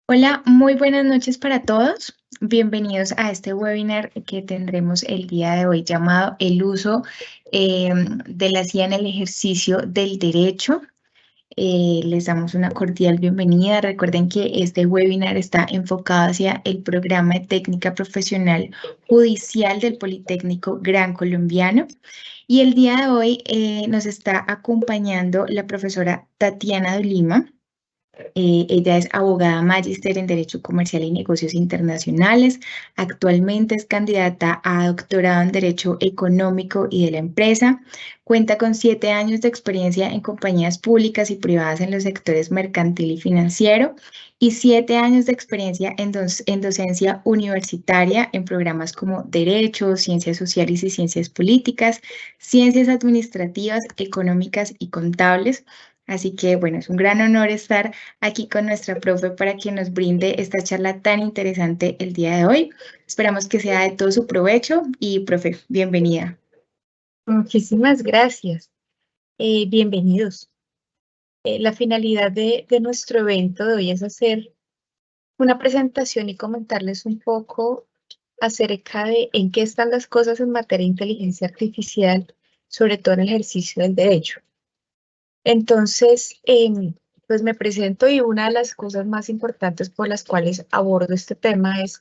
Hola, muy buenas noches para todos. Bienvenidos a este webinar que tendremos el día de hoy llamado El uso de la CIA en el ejercicio del derecho. Les damos una cordial bienvenida. Recuerden que este webinar está enfocado hacia el programa de técnica profesional judicial del Politécnico Gran Colombiano. Y el día de hoy nos está acompañando la profesora Tatiana Dolima. Ella es abogada magíster en Derecho Comercial y Negocios Internacionales. Actualmente es candidata a doctorado en Derecho Económico y de la Empresa. Cuenta con 7 años de experiencia en compañías públicas y privadas en los sectores mercantil y financiero y 7 años de experiencia en docencia universitaria en programas como Derecho, Ciencias Sociales y Ciencias Políticas, Ciencias Administrativas, Económicas y Contables. Así que, bueno, es un gran honor estar aquí con nuestra profe para que nos brinde esta charla tan interesante el día de hoy. Esperamos que sea de todo su provecho y, profe, bienvenida. Muchísimas gracias. Bienvenidos. La finalidad de nuestro evento de hoy es hacer una presentación y comentarles un poco acerca de en qué están las cosas en materia de inteligencia artificial, sobre todo en el ejercicio del derecho. Entonces, pues me presento y una de las cosas más importantes por las cuales abordo este tema es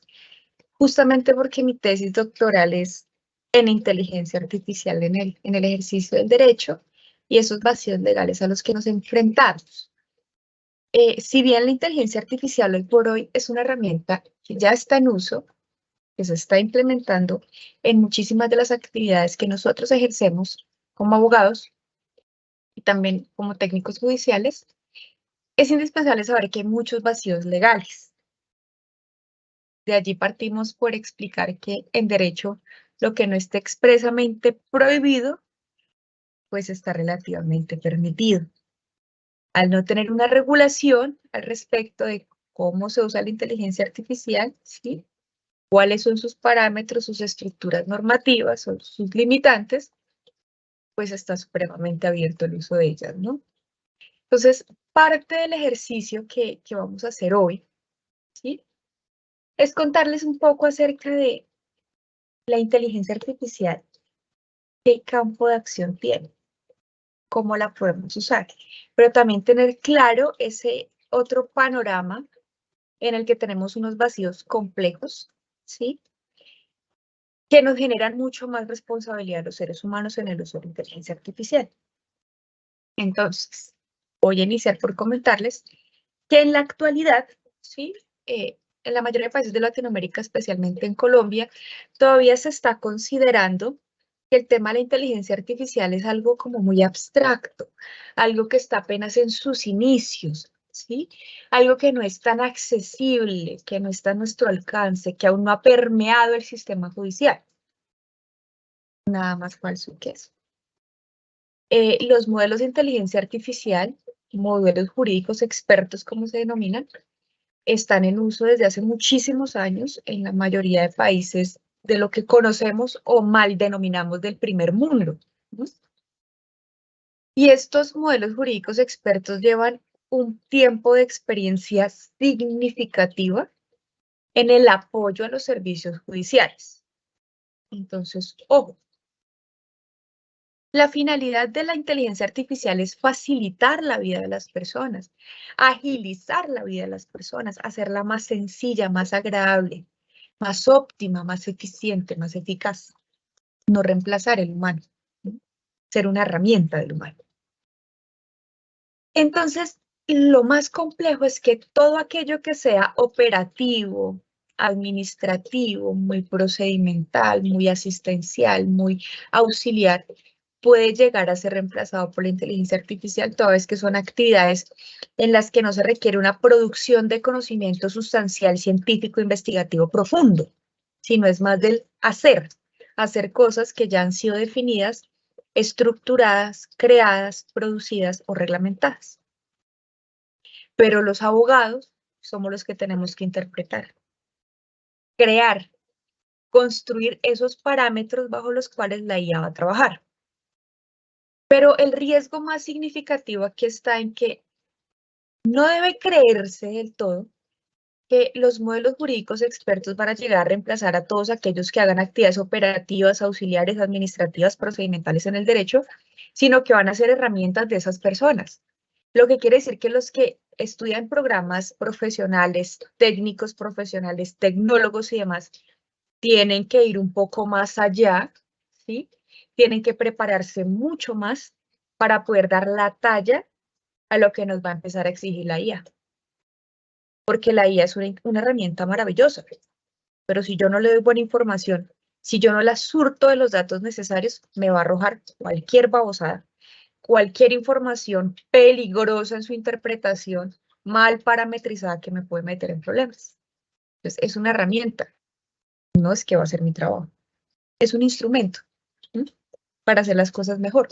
justamente porque mi tesis doctoral es en inteligencia artificial en el ejercicio del derecho y esos vacíos legales a los que nos enfrentamos. Si bien la inteligencia artificial hoy por hoy es una herramienta que ya está en uso, que se está implementando en muchísimas de las actividades que nosotros ejercemos como abogados y también como técnicos judiciales, es indispensable saber que hay muchos vacíos legales. De allí partimos por explicar que en derecho lo que no esté expresamente prohibido, pues está relativamente permitido. Al no tener una regulación al respecto de cómo se usa la inteligencia artificial, ¿sí? Cuáles son sus parámetros, sus estructuras normativas o sus limitantes, pues está supremamente abierto el uso de ellas, ¿no? Entonces, parte del ejercicio que vamos a hacer hoy, ¿sí? Es contarles un poco acerca de la inteligencia artificial, qué campo de acción tiene, cómo la podemos usar, pero también tener claro ese otro panorama en el que tenemos unos vacíos complejos, ¿sí? Que nos generan mucho más responsabilidad a los seres humanos en el uso de la inteligencia artificial. Entonces, voy a iniciar por comentarles que en la actualidad, ¿sí? En la mayoría de países de Latinoamérica, especialmente en Colombia, todavía se está considerando que el tema de la inteligencia artificial es algo como muy abstracto, algo que está apenas en sus inicios, ¿sí? Algo que no es tan accesible, que no está a nuestro alcance, que aún no ha permeado el sistema judicial. Nada más falso que eso. Los modelos de inteligencia artificial, modelos jurídicos expertos, como se denominan, están en uso desde hace muchísimos años en la mayoría de países de lo que conocemos o mal denominamos del primer mundo, ¿no? Y estos modelos jurídicos expertos llevan un tiempo de experiencia significativa en el apoyo a los servicios judiciales. Entonces, ojo, la finalidad de la inteligencia artificial es facilitar la vida de las personas, agilizar la vida de las personas, hacerla más sencilla, más agradable, más óptima, más eficiente, más eficaz. No reemplazar el humano, ¿no? Ser una herramienta del humano. Entonces, lo más complejo es que todo aquello que sea operativo, administrativo, muy procedimental, muy asistencial, muy auxiliar, puede llegar a ser reemplazado por la inteligencia artificial, toda vez que son actividades en las que no se requiere una producción de conocimiento sustancial, científico, investigativo profundo, sino es más del hacer cosas que ya han sido definidas, estructuradas, creadas, producidas o reglamentadas. Pero los abogados somos los que tenemos que interpretar, crear, construir esos parámetros bajo los cuales la IA va a trabajar. Pero el riesgo más significativo aquí está en que no debe creerse del todo que los modelos jurídicos expertos van a llegar a reemplazar a todos aquellos que hagan actividades operativas, auxiliares, administrativas, procedimentales en el derecho, sino que van a ser herramientas de esas personas. Lo que quiere decir que los que estudian programas profesionales, técnicos profesionales, tecnólogos y demás, tienen que ir un poco más allá, ¿sí? Tienen que prepararse mucho más para poder dar la talla a lo que nos va a empezar a exigir la IA. Porque la IA es una herramienta maravillosa, pero si yo no le doy buena información, si yo no la surto de los datos necesarios, me va a arrojar cualquier babosada, cualquier información peligrosa en su interpretación, mal parametrizada que me puede meter en problemas. Entonces, es una herramienta, no es que va a ser mi trabajo, es un instrumento, ¿sí?, para hacer las cosas mejor,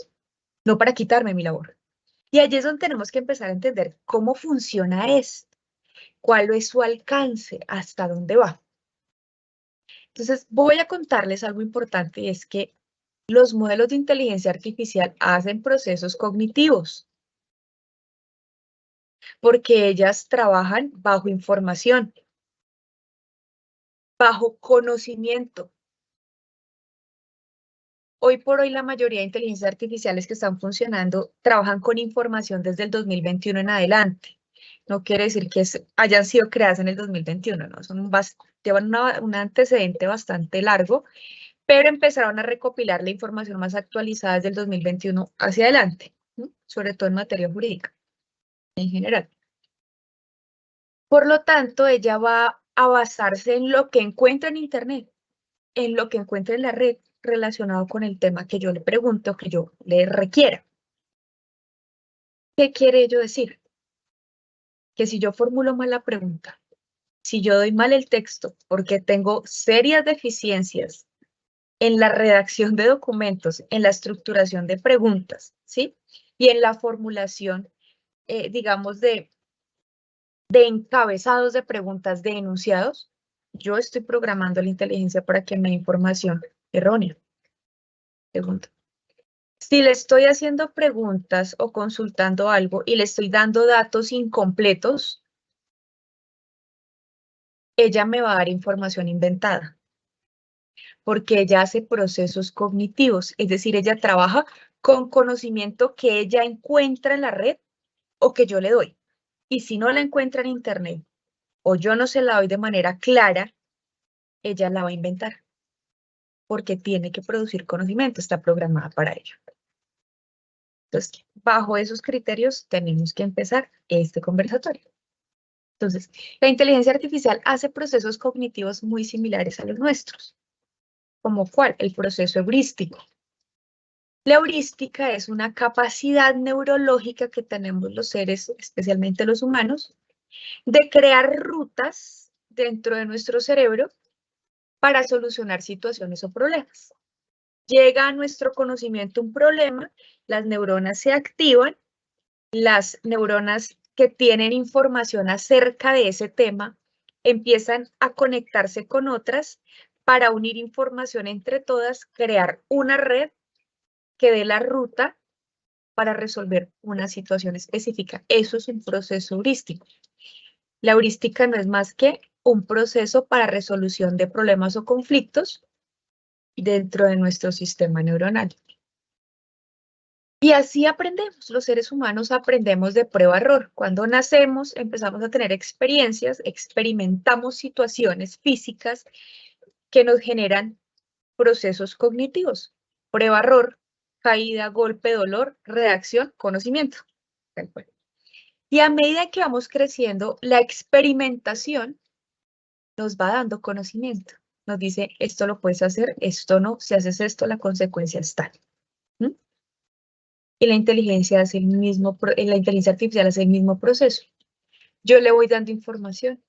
no para quitarme mi labor. Y allí es donde tenemos que empezar a entender cómo funciona esto, cuál es su alcance, hasta dónde va. Entonces, voy a contarles algo importante y es que los modelos de inteligencia artificial hacen procesos cognitivos porque ellas trabajan bajo información, bajo conocimiento. Hoy por hoy la mayoría de inteligencias artificiales que están funcionando trabajan con información desde el 2021 en adelante. No quiere decir que hayan sido creadas en el 2021, ¿no? Llevan un antecedente bastante largo, pero empezaron a recopilar la información más actualizada desde el 2021 hacia adelante, ¿no?, sobre todo en materia jurídica en general. Por lo tanto, ella va a basarse en lo que encuentra en Internet, en lo que encuentra en la red relacionado con el tema que yo le pregunte o que yo le requiera. ¿Qué quiere ello decir? Que si yo formulo mal la pregunta, si yo doy mal el texto porque tengo serias deficiencias en la redacción de documentos, en la estructuración de preguntas, ¿sí?, y en la formulación, digamos, de encabezados de preguntas, de enunciados, yo estoy programando la inteligencia para que me dé información errónea. Segundo, si le estoy haciendo preguntas o consultando algo y le estoy dando datos incompletos, ella me va a dar información inventada, porque ella hace procesos cognitivos, es decir, ella trabaja con conocimiento que ella encuentra en la red o que yo le doy. Y si no la encuentra en Internet o yo no se la doy de manera clara, ella la va a inventar, porque tiene que producir conocimiento, está programada para ello. Entonces, bajo esos criterios tenemos que empezar este conversatorio. Entonces, la inteligencia artificial hace procesos cognitivos muy similares a los nuestros. ¿Como cuál? El proceso heurístico. La heurística es una capacidad neurológica que tenemos los seres, especialmente los humanos, de crear rutas dentro de nuestro cerebro para solucionar situaciones o problemas. Llega a nuestro conocimiento un problema, las neuronas se activan, las neuronas que tienen información acerca de ese tema empiezan a conectarse con otras para unir información entre todas, crear una red que dé la ruta para resolver una situación específica. Eso es un proceso heurístico. La heurística no es más que un proceso para resolución de problemas o conflictos dentro de nuestro sistema neuronal. Y así aprendemos, los seres humanos aprendemos de prueba-error. Cuando nacemos empezamos a tener experiencias, experimentamos situaciones físicas que nos generan procesos cognitivos. Prueba-error, caída, golpe, dolor, reacción, conocimiento. Y a medida que vamos creciendo, la experimentación nos va dando conocimiento. Nos dice, esto lo puedes hacer, esto no, si haces esto, la consecuencia es tal. Y la inteligencia artificial hace el mismo proceso. Yo le voy dando información,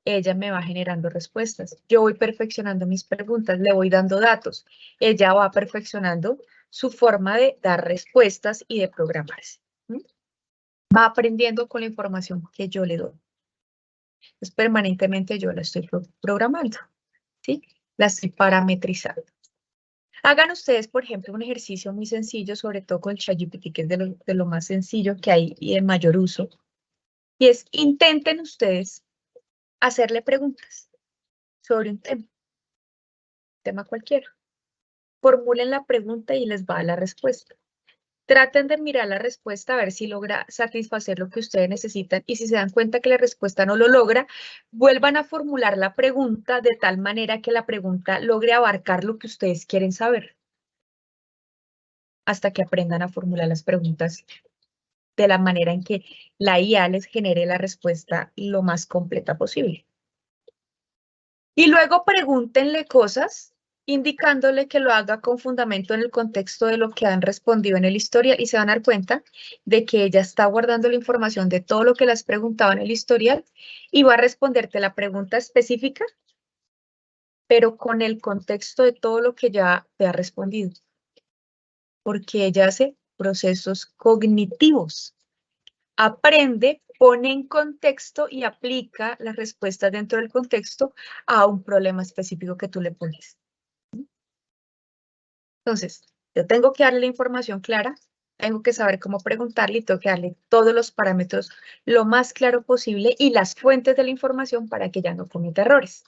ella me va generando respuestas. Yo voy perfeccionando mis preguntas, le voy dando datos. Ella va perfeccionando su forma de dar respuestas y de programarse. Va aprendiendo con la información que yo le doy. Entonces, permanentemente yo la estoy programando, ¿sí? La estoy parametrizando. Hagan ustedes, por ejemplo, un ejercicio muy sencillo, sobre todo con ChatGPT, que es de lo más sencillo que hay y de mayor uso. Y es, intenten ustedes hacerle preguntas sobre un tema cualquiera. Formulen la pregunta y les va a la respuesta. Traten de mirar la respuesta a ver si logra satisfacer lo que ustedes necesitan y si se dan cuenta que la respuesta no lo logra, vuelvan a formular la pregunta de tal manera que la pregunta logre abarcar lo que ustedes quieren saber. Hasta que aprendan a formular las preguntas de la manera en que la IA les genere la respuesta lo más completa posible. Y luego pregúntenle cosas indicándole que lo haga con fundamento en el contexto de lo que han respondido en el historial y se van a dar cuenta de que ella está guardando la información de todo lo que le has preguntado en el historial y va a responderte la pregunta específica, pero con el contexto de todo lo que ya te ha respondido. Porque ella hace procesos cognitivos. Aprende, pone en contexto y aplica las respuestas dentro del contexto a un problema específico que tú le pones. Entonces, yo tengo que darle la información clara, tengo que saber cómo preguntarle y tengo que darle todos los parámetros lo más claro posible y las fuentes de la información para que ella no cometa errores.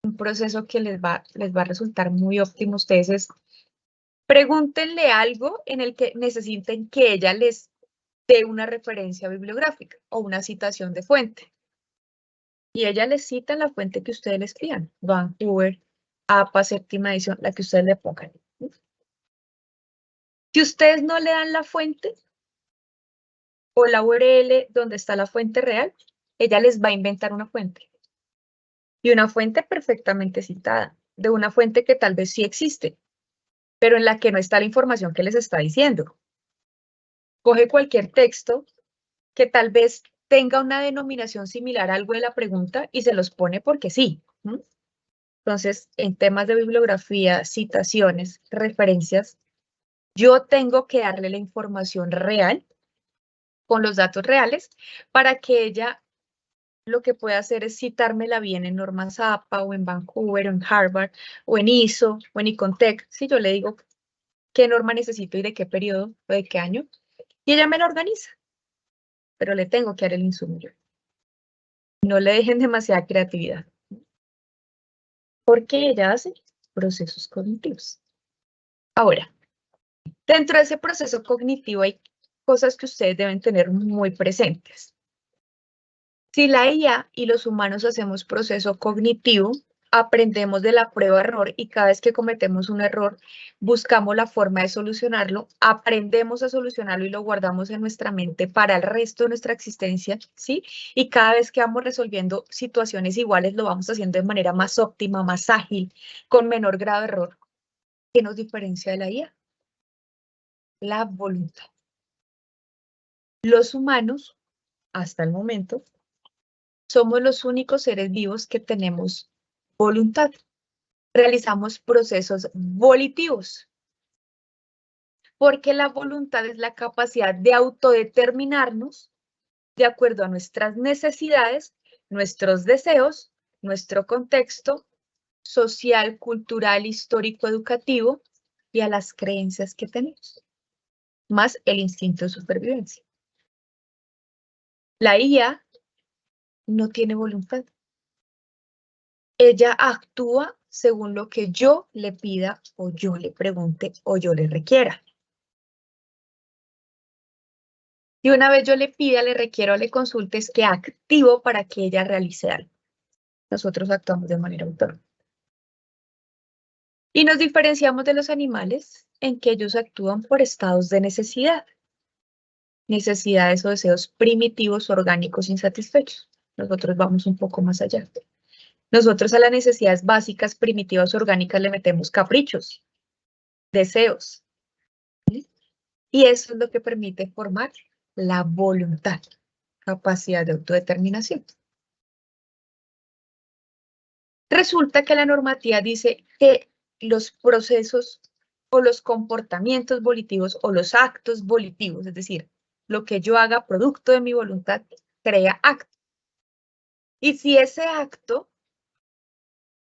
Un proceso que les va a resultar muy óptimo a ustedes es, pregúntenle algo en el que necesiten que ella les dé una referencia bibliográfica o una citación de fuente. Y ella les cita la fuente que ustedes les pidan, Vancouver, APA, séptima edición, la que ustedes le pongan. Si ustedes no le dan la fuente o la URL donde está la fuente real, ella les va a inventar una fuente. Y una fuente perfectamente citada, de una fuente que tal vez sí existe, pero en la que no está la información que les está diciendo. Coge cualquier texto que tal vez tenga una denominación similar a algo de la pregunta y se los pone porque sí. Entonces, en temas de bibliografía, citaciones, referencias, yo tengo que darle la información real con los datos reales para que ella lo que pueda hacer es citármela bien en normas APA o en Vancouver o en Harvard o en ISO o en Icontec. Si yo le digo qué norma necesito y de qué periodo o de qué año, y ella me la organiza, pero le tengo que dar el insumo yo. No le dejen demasiada creatividad. Porque ella hace procesos cognitivos. Ahora, dentro de ese proceso cognitivo hay cosas que ustedes deben tener muy presentes. Si la IA y los humanos hacemos proceso cognitivo, aprendemos de la prueba-error y cada vez que cometemos un error, buscamos la forma de solucionarlo, aprendemos a solucionarlo y lo guardamos en nuestra mente para el resto de nuestra existencia, ¿sí? Y cada vez que vamos resolviendo situaciones iguales, lo vamos haciendo de manera más óptima, más ágil, con menor grado de error. ¿Qué nos diferencia de la IA? La voluntad. Los humanos, hasta el momento, somos los únicos seres vivos que tenemos voluntad. Realizamos procesos volitivos. Porque la voluntad es la capacidad de autodeterminarnos de acuerdo a nuestras necesidades, nuestros deseos, nuestro contexto social, cultural, histórico, educativo y a las creencias que tenemos, más el instinto de supervivencia. La IA no tiene voluntad. Ella actúa según lo que yo le pida o yo le pregunte o yo le requiera. Y una vez yo le pida, le requiero o le consulte, es que activo para que ella realice algo. Nosotros actuamos de manera autónoma. Y nos diferenciamos de los animales en que ellos actúan por estados de necesidad. Necesidades o deseos primitivos, orgánicos, insatisfechos. Nosotros vamos un poco más allá. Nosotros a las necesidades básicas, primitivas, orgánicas le metemos caprichos, deseos. ¿Sí? Y eso es lo que permite formar la voluntad, capacidad de autodeterminación. Resulta que la normativa dice que los procesos o los comportamientos volitivos o los actos volitivos, es decir, lo que yo haga producto de mi voluntad, crea acto. Y si ese acto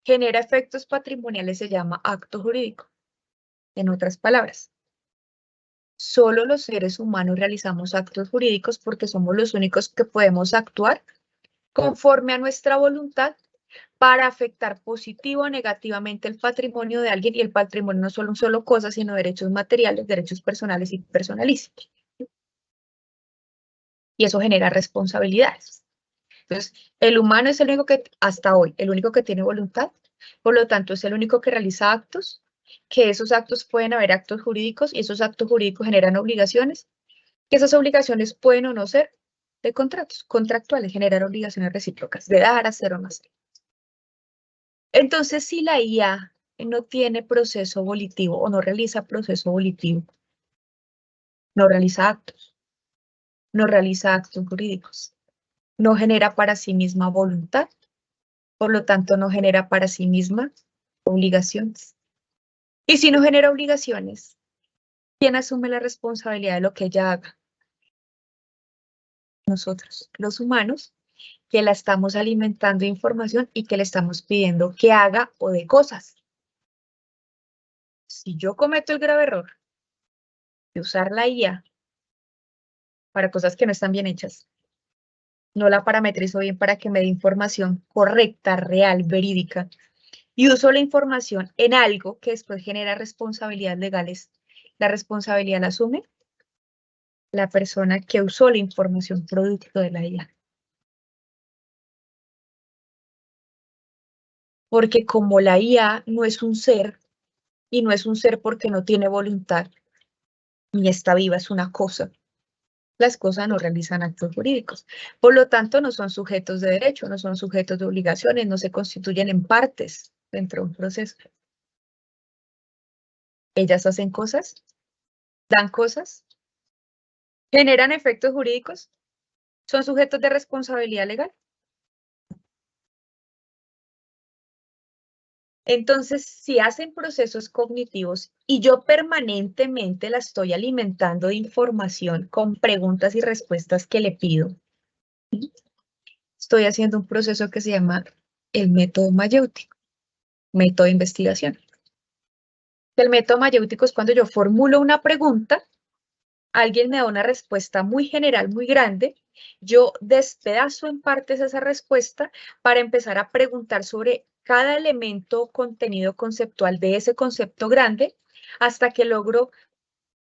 genera efectos patrimoniales, se llama acto jurídico. En otras palabras, solo los seres humanos realizamos actos jurídicos porque somos los únicos que podemos actuar conforme a nuestra voluntad para afectar positivo o negativamente el patrimonio de alguien, y el patrimonio no solo cosas, sino derechos materiales, derechos personales y personalísimos. Y eso genera responsabilidades. Entonces, el humano es el único que, hasta hoy, el único que tiene voluntad, por lo tanto, es el único que realiza actos, que esos actos pueden haber actos jurídicos, y esos actos jurídicos generan obligaciones, que esas obligaciones pueden o no ser de contratos, contractuales, generar obligaciones recíprocas, de dar, hacer o no hacer. Entonces, si la IA no tiene proceso volitivo o no realiza proceso volitivo, no realiza actos jurídicos, no genera para sí misma voluntad, por lo tanto no genera para sí misma obligaciones. Y si no genera obligaciones, ¿quién asume la responsabilidad de lo que ella haga? Nosotros, los humanos, que la estamos alimentando de información y que le estamos pidiendo que haga o de cosas. Si yo cometo el grave error de usar la IA para cosas que no están bien hechas, no la parametrizo bien para que me dé información correcta, real, verídica, y uso la información en algo que después genera responsabilidades legales, la responsabilidad la asume la persona que usó la información producto de la IA. Porque como la IA no es un ser, y no es un ser porque no tiene voluntad, ni está viva, es una cosa. Las cosas no realizan actos jurídicos. Por lo tanto, no son sujetos de derecho, no son sujetos de obligaciones, no se constituyen en partes dentro de un proceso. Ellas hacen cosas, dan cosas, generan efectos jurídicos, son sujetos de responsabilidad legal. Entonces, si hacen procesos cognitivos y yo permanentemente la estoy alimentando de información con preguntas y respuestas que le pido, estoy haciendo un proceso que se llama el método mayéutico, método de investigación. El método mayéutico es cuando yo formulo una pregunta, alguien me da una respuesta muy general, muy grande, yo despedazo en partes esa respuesta para empezar a preguntar sobre cada elemento, contenido conceptual de ese concepto grande, hasta que logro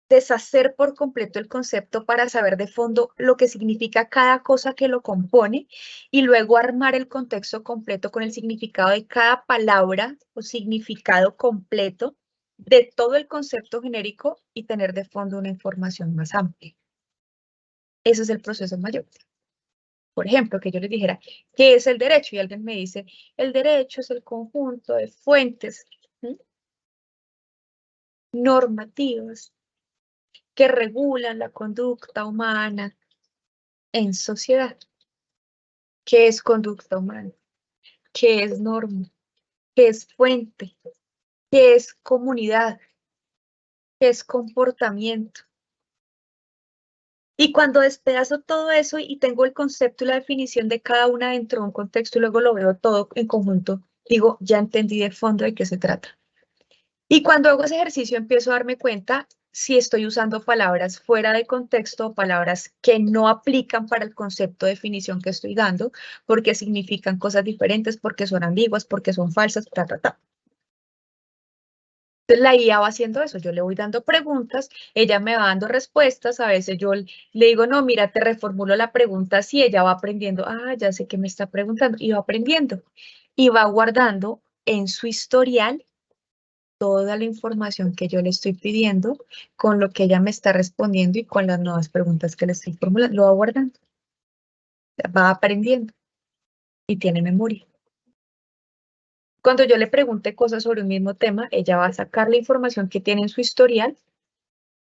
deshacer por completo el concepto para saber de fondo lo que significa cada cosa que lo compone y luego armar el contexto completo con el significado de cada palabra o significado completo de todo el concepto genérico y tener de fondo una información más amplia. Ese es el proceso mayor. Por ejemplo, que yo les dijera, ¿qué es el derecho? Y alguien me dice, el derecho es el conjunto de fuentes normativas que regulan la conducta humana en sociedad. ¿Qué es conducta humana? ¿Qué es norma? ¿Qué es fuente? ¿Qué es comunidad? ¿Qué es comportamiento? Y cuando despedazo todo eso y tengo el concepto y la definición de cada una dentro de un contexto y luego lo veo todo en conjunto, digo, ya entendí de fondo de qué se trata. Y cuando hago ese ejercicio empiezo a darme cuenta si estoy usando palabras fuera de contexto o palabras que no aplican para el concepto de definición que estoy dando, porque significan cosas diferentes, porque son ambiguas, porque son falsas, Entonces la IA va haciendo eso, yo le voy dando preguntas, ella me va dando respuestas, a veces yo le digo, no, mira, te reformulo la pregunta así, ella va aprendiendo, ya sé que me está preguntando, y va aprendiendo, y va guardando en su historial toda la información que yo le estoy pidiendo, con lo que ella me está respondiendo y con las nuevas preguntas que le estoy formulando, lo va guardando, va aprendiendo y tiene memoria. Cuando yo le pregunte cosas sobre un mismo tema, ella va a sacar la información que tiene en su historial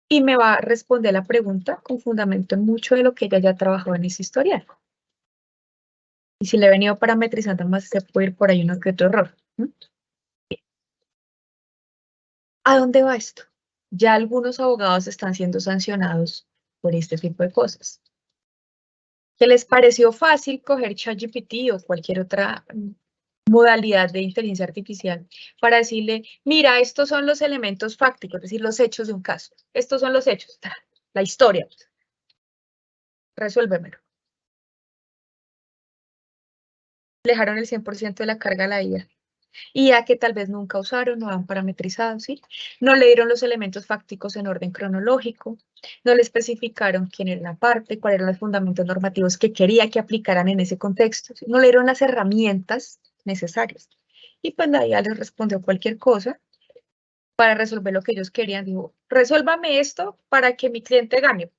y me va a responder la pregunta con fundamento en mucho de lo que ella ya trabajó en ese historial. Y si le he venido parametrizando más, se puede ir por ahí uno que otro error. ¿A dónde va esto? Ya algunos abogados están siendo sancionados por este tipo de cosas. ¿Que les pareció fácil coger ChatGPT o cualquier otra modalidad de inteligencia artificial para decirle, mira, estos son los elementos fácticos, es decir, los hechos de un caso. Estos son los hechos, la historia. Resuélvemelo. Le dejaron el 100% de la carga a la IA. IA que tal vez nunca usaron, no han parametrizado, ¿sí? No le dieron los elementos fácticos en orden cronológico, no le especificaron quién era la parte, cuáles eran los fundamentos normativos que quería que aplicaran en ese contexto, ¿sí? No le dieron las herramientas necesarias. Y pues la IA les respondió cualquier cosa para resolver lo que ellos querían. Dijo, resuélvame esto para que mi cliente gane.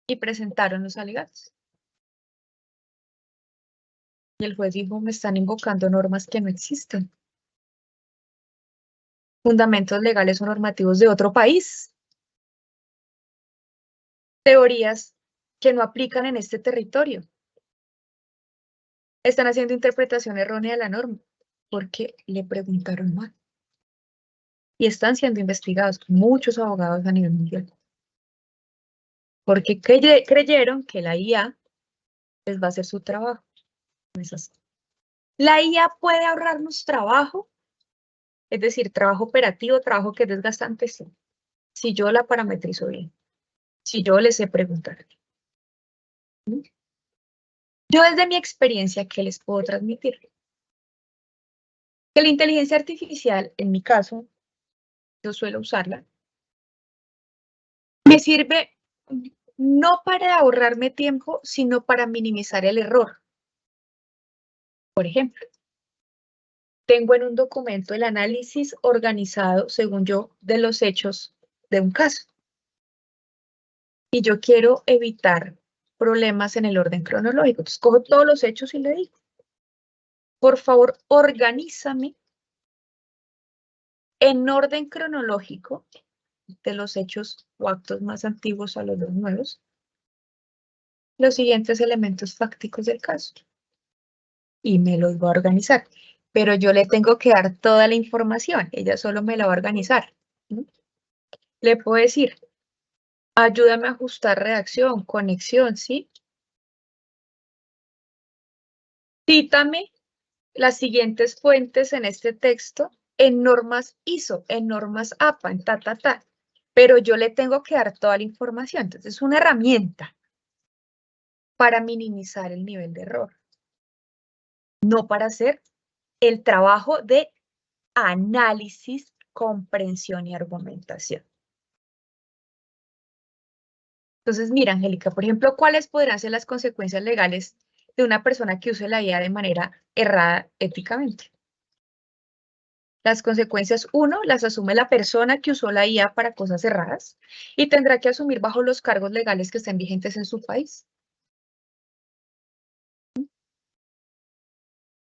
Y presentaron los alegatos. Y el juez dijo, me están invocando normas que no existen. Fundamentos legales o normativos de otro país. Teorías que no aplican en este territorio. Están haciendo interpretación errónea de la norma porque le preguntaron mal. Y están siendo investigados muchos abogados a nivel mundial. Porque creyeron que la IA les va a hacer su trabajo. No es así. La IA puede ahorrarnos trabajo, es decir, trabajo operativo, trabajo que es desgastante, sí. Si yo la parametrizo bien, si yo les sé preguntar. Yo desde mi experiencia, ¿qué les puedo transmitir? Que la inteligencia artificial, en mi caso, yo suelo usarla, me sirve no para ahorrarme tiempo, sino para minimizar el error. Por ejemplo, tengo en un documento el análisis organizado, según yo, de los hechos de un caso. Y yo quiero evitar problemas en el orden cronológico. Entonces, cojo todos los hechos y le digo, por favor, organízame en orden cronológico de los hechos o actos más antiguos a los dos nuevos, los siguientes elementos fácticos del caso. Y me los va a organizar. Pero yo le tengo que dar toda la información. Ella solo me la va a organizar. ¿Mm? Le puedo decir, ayúdame a ajustar redacción, conexión, ¿sí? Cítame las siguientes fuentes en este texto en normas ISO, en normas APA, en ta. Pero yo le tengo que dar toda la información. Entonces, es una herramienta para minimizar el nivel de error. No para hacer el trabajo de análisis, comprensión y argumentación. Entonces, mira, Angélica, por ejemplo, ¿cuáles podrán ser las consecuencias legales de una persona que use la IA de manera errada éticamente? Las consecuencias, uno, las asume la persona que usó la IA para cosas erradas y tendrá que asumir bajo los cargos legales que estén vigentes en su país.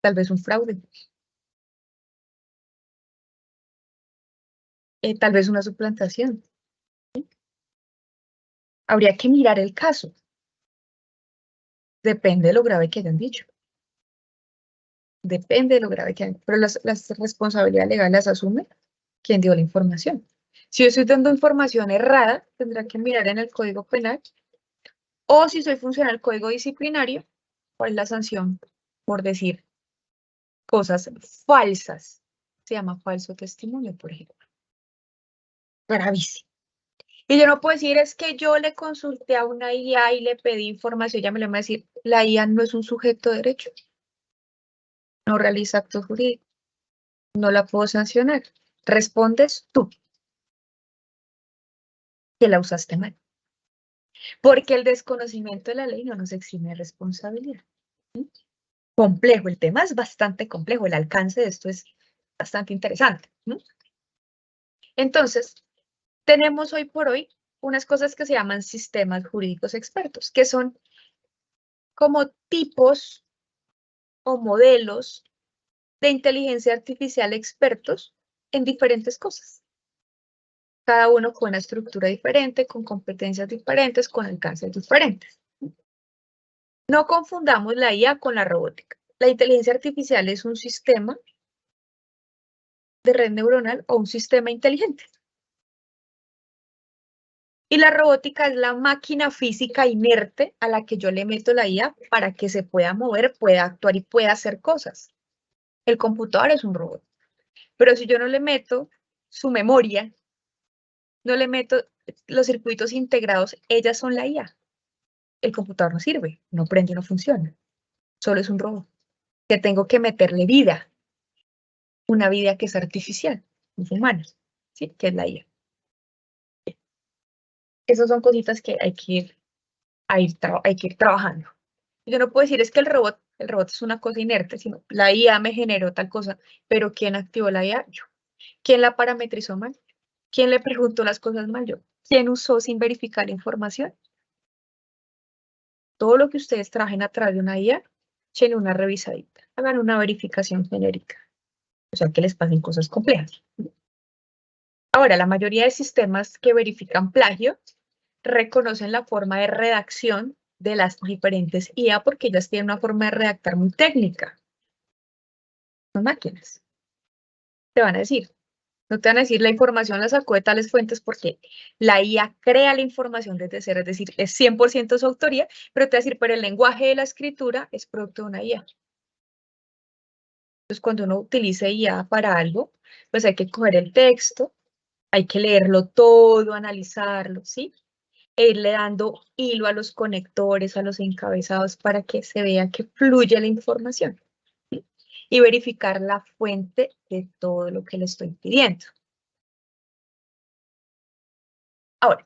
Tal vez un fraude, tal vez una suplantación. Habría que mirar el caso. Depende de lo grave que hayan dicho. Depende de lo grave que hayan. Pero las responsabilidades legales las asume quien dio la información. Si yo estoy dando información errada, tendrá que mirar en el Código Penal. O si soy funcional del Código Disciplinario, ¿cuál es la sanción por decir cosas falsas? Se llama falso testimonio, por ejemplo. Gravísimo. Y yo no puedo decir, es que yo le consulté a una IA y le pedí información, ya me lo va a decir, la IA no es un sujeto de derecho, no realiza actos jurídicos, no la puedo sancionar. Respondes tú, que la usaste mal. Porque el desconocimiento de la ley no nos exime de responsabilidad. ¿Sí? Complejo, el tema es bastante complejo, el alcance de esto es bastante interesante. ¿No? Entonces, tenemos hoy por hoy unas cosas que se llaman sistemas jurídicos expertos, que son como tipos o modelos de inteligencia artificial expertos en diferentes cosas. Cada uno con una estructura diferente, con competencias diferentes, con alcances diferentes. No confundamos la IA con la robótica. La inteligencia artificial es un sistema de red neuronal o un sistema inteligente. Y la robótica es la máquina física inerte a la que yo le meto la IA para que se pueda mover, pueda actuar y pueda hacer cosas. El computador es un robot. Pero si yo no le meto su memoria, no le meto los circuitos integrados, ellas son la IA. El computador no sirve, no prende, no funciona. solo es un robot, que tengo que meterle vida, una vida que es artificial, es humana, ¿sí? Que es la IA. Esas son cositas que hay que ir trabajando. Yo no puedo decir es que el robot es una cosa inerte, sino la IA me generó tal cosa, pero ¿quién activó la IA? Yo. ¿Quién la parametrizó mal? ¿Quién le preguntó las cosas mal? Yo. ¿Quién usó sin verificar la información? Todo lo que ustedes trajen a través de una IA, echen una revisadita, hagan una verificación genérica. O sea, que les pasen cosas complejas. Ahora, la mayoría de sistemas que verifican plagio reconocen la forma de redacción de las diferentes IA porque ellas tienen una forma de redactar muy técnica. Son máquinas. Te van a decir, no te van a decir la información la sacó de tales fuentes porque la IA crea la información desde cero, es decir, es 100% su autoría, pero te va a decir, pero el lenguaje de la escritura es producto de una IA. Entonces, cuando uno utiliza IA para algo, pues hay que coger el texto, hay que leerlo todo, analizarlo, ¿sí? E irle dando hilo a los conectores, a los encabezados, para que se vea que fluye la información, ¿sí? Y verificar la fuente de todo lo que le estoy pidiendo. Ahora,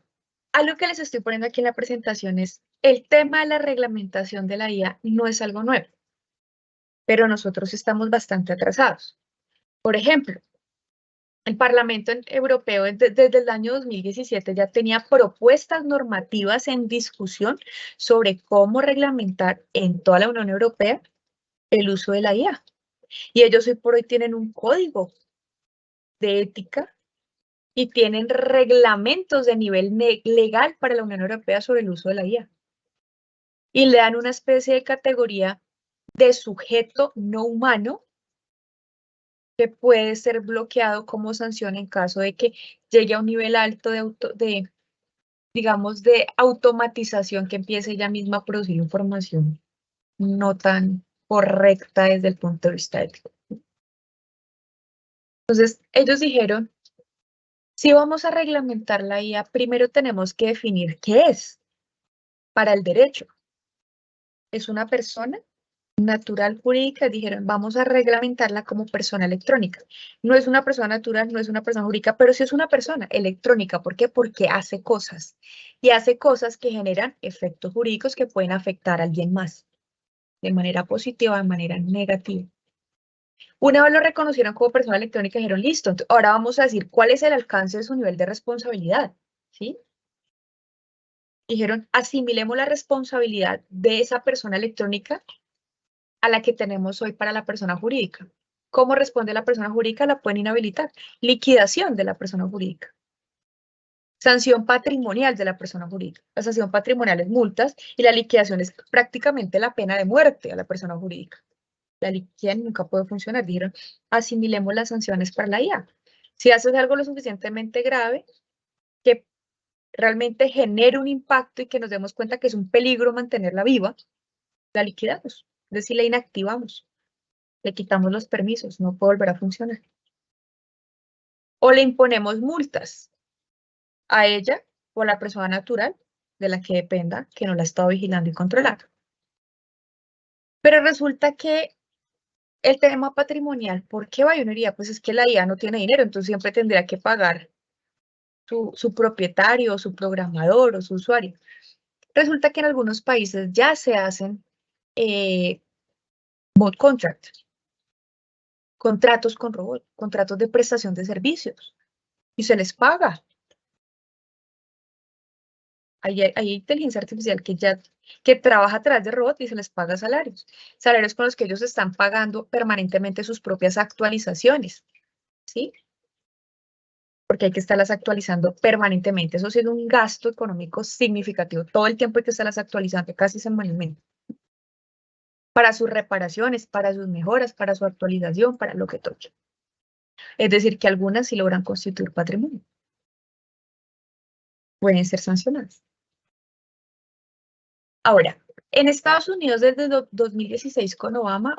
algo que les estoy poniendo aquí en la presentación es el tema de la reglamentación de la IA no es algo nuevo, pero nosotros estamos bastante atrasados. Por ejemplo, el Parlamento Europeo desde el año 2017 ya tenía propuestas normativas en discusión sobre cómo reglamentar en toda la Unión Europea el uso de la IA. Y ellos hoy por hoy tienen un código de ética y tienen reglamentos de nivel legal para la Unión Europea sobre el uso de la IA. Y le dan una especie de categoría de sujeto no humano que puede ser bloqueado como sanción en caso de que llegue a un nivel alto digamos, de automatización que empiece ella misma a producir información no tan correcta desde el punto de vista ético. Entonces, ellos dijeron, si vamos a reglamentar la IA, primero tenemos que definir qué es para el derecho. ¿Es una persona natural jurídica? Dijeron, vamos a reglamentarla como persona electrónica. No es una persona natural, no es una persona jurídica, pero sí es una persona electrónica. ¿Por qué? Porque hace cosas. Y hace cosas que generan efectos jurídicos que pueden afectar a alguien más, de manera positiva o de manera negativa. Una vez lo reconocieron como persona electrónica, dijeron, listo, ahora vamos a decir cuál es el alcance de su nivel de responsabilidad, ¿sí? Dijeron, asimilemos la responsabilidad de esa persona electrónica a la que tenemos hoy para la persona jurídica. ¿Cómo responde la persona jurídica? La pueden inhabilitar. Liquidación de la persona jurídica. Sanción patrimonial de la persona jurídica. La sanción patrimonial es multas y la liquidación es prácticamente la pena de muerte a la persona jurídica. La liquidación nunca puede funcionar. Dijeron, asimilemos las sanciones para la IA. Si haces algo lo suficientemente grave que realmente genere un impacto y que nos demos cuenta que es un peligro mantenerla viva, la liquidamos, es decir, la inactivamos, le quitamos los permisos, no puede volver a funcionar. O le imponemos multas a ella o a la persona natural de la que dependa que no la ha estado vigilando y controlando. Pero resulta que el tema patrimonial, ¿por qué va? Y uno diría, pues es que la IA no tiene dinero, entonces siempre tendría que pagar su propietario, o su programador o su usuario. Resulta que en algunos países ya se hacen bot contracts, contratos con robots, contratos de prestación de servicios, y se les paga. Hay inteligencia artificial que trabaja a través de robots y se les paga salarios. Salarios con los que ellos están pagando permanentemente sus propias actualizaciones, ¿sí? Porque hay que estarlas actualizando permanentemente. Eso sí es un gasto económico significativo. Todo el tiempo hay que estarlas actualizando, casi semanalmente. Para sus reparaciones, para sus mejoras, para su actualización, para lo que toque. Es decir, que algunas sí logran constituir patrimonio. Pueden ser sancionadas. Ahora, en Estados Unidos desde 2016 con Obama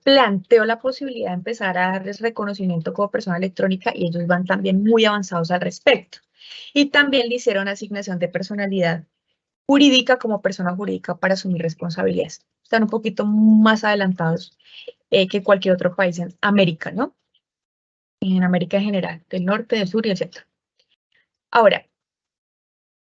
planteó la posibilidad de empezar a darles reconocimiento como persona electrónica y ellos van también muy avanzados al respecto. Y también le hicieron asignación de personalidad jurídica como persona jurídica para asumir responsabilidades. Están un poquito más adelantados que cualquier otro país en América, ¿no? En América en general, del norte, del sur y del centro. Ahora,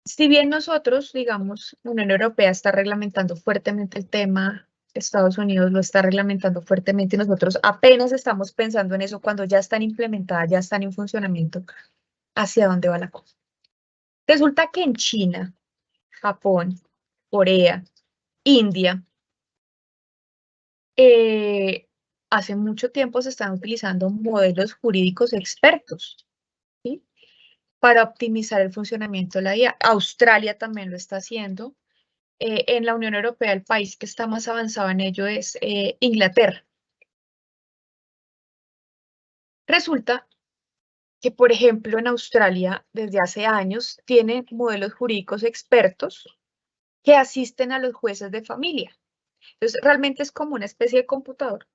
si bien nosotros, digamos, la Unión Europea está reglamentando fuertemente el tema, Estados Unidos lo está reglamentando fuertemente y nosotros apenas estamos pensando en eso cuando ya están implementadas, ya están en funcionamiento, ¿hacia dónde va la cosa? Resulta que en China, Japón, Corea, India, hace mucho tiempo se están utilizando modelos jurídicos expertos, ¿sí? Para optimizar el funcionamiento de la IA. Australia también lo está haciendo. En la Unión Europea, el país que está más avanzado en ello es Inglaterra. Resulta que, por ejemplo, en Australia, desde hace años, tienen modelos jurídicos expertos que asisten a los jueces de familia. Entonces, realmente es como una especie de computador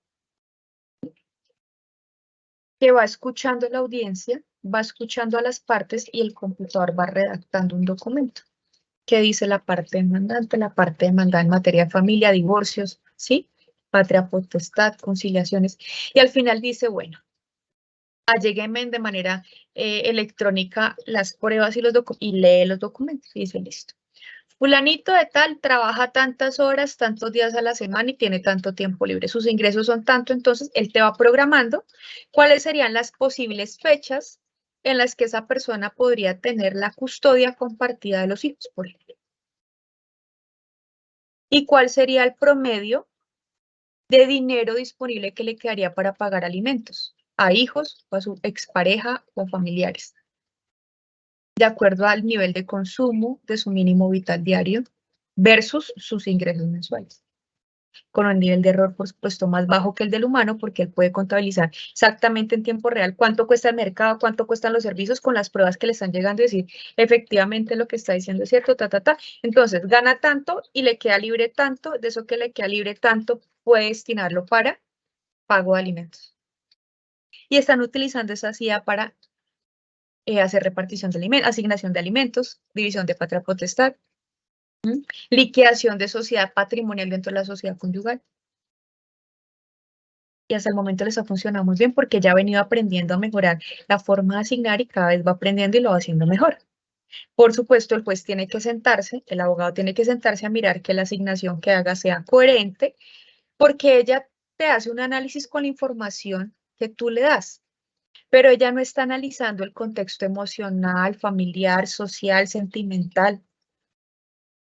que va escuchando la audiencia, va escuchando a las partes y el computador va redactando un documento. ¿Qué dice la parte demandante? La parte demandada en materia de familia, divorcios, ¿sí? Patria potestad, conciliaciones. Y al final dice, bueno, alléguenme de manera electrónica las pruebas y lee los documentos y dice, listo. Fulanito de tal trabaja tantas horas, tantos días a la semana y tiene tanto tiempo libre. Sus ingresos son tanto, entonces él te va programando cuáles serían las posibles fechas en las que esa persona podría tener la custodia compartida de los hijos, por ejemplo. Y cuál sería el promedio de dinero disponible que le quedaría para pagar alimentos a hijos o a su expareja o familiares, de acuerdo al nivel de consumo de su mínimo vital diario versus sus ingresos mensuales, con un nivel de error, por supuesto, más bajo que el del humano, porque él puede contabilizar exactamente en tiempo real cuánto cuesta el mercado, cuánto cuestan los servicios, con las pruebas que le están llegando y decir, efectivamente lo que está diciendo es cierto, ta, ta, ta. Entonces, gana tanto y le queda libre tanto, de eso que le queda libre tanto, puede destinarlo para pago de alimentos. Y están utilizando esa CIA para hacer repartición de alimentos, asignación de alimentos, división de patria potestad, liquidación de sociedad patrimonial dentro de la sociedad conyugal. Y hasta el momento les ha funcionado muy bien porque ya ha venido aprendiendo a mejorar la forma de asignar y cada vez va aprendiendo y lo va haciendo mejor. Por supuesto, el juez tiene que sentarse, el abogado tiene que sentarse a mirar que la asignación que haga sea coherente, porque ella te hace un análisis con la información que tú le das, pero ella no está analizando el contexto emocional, familiar, social, sentimental.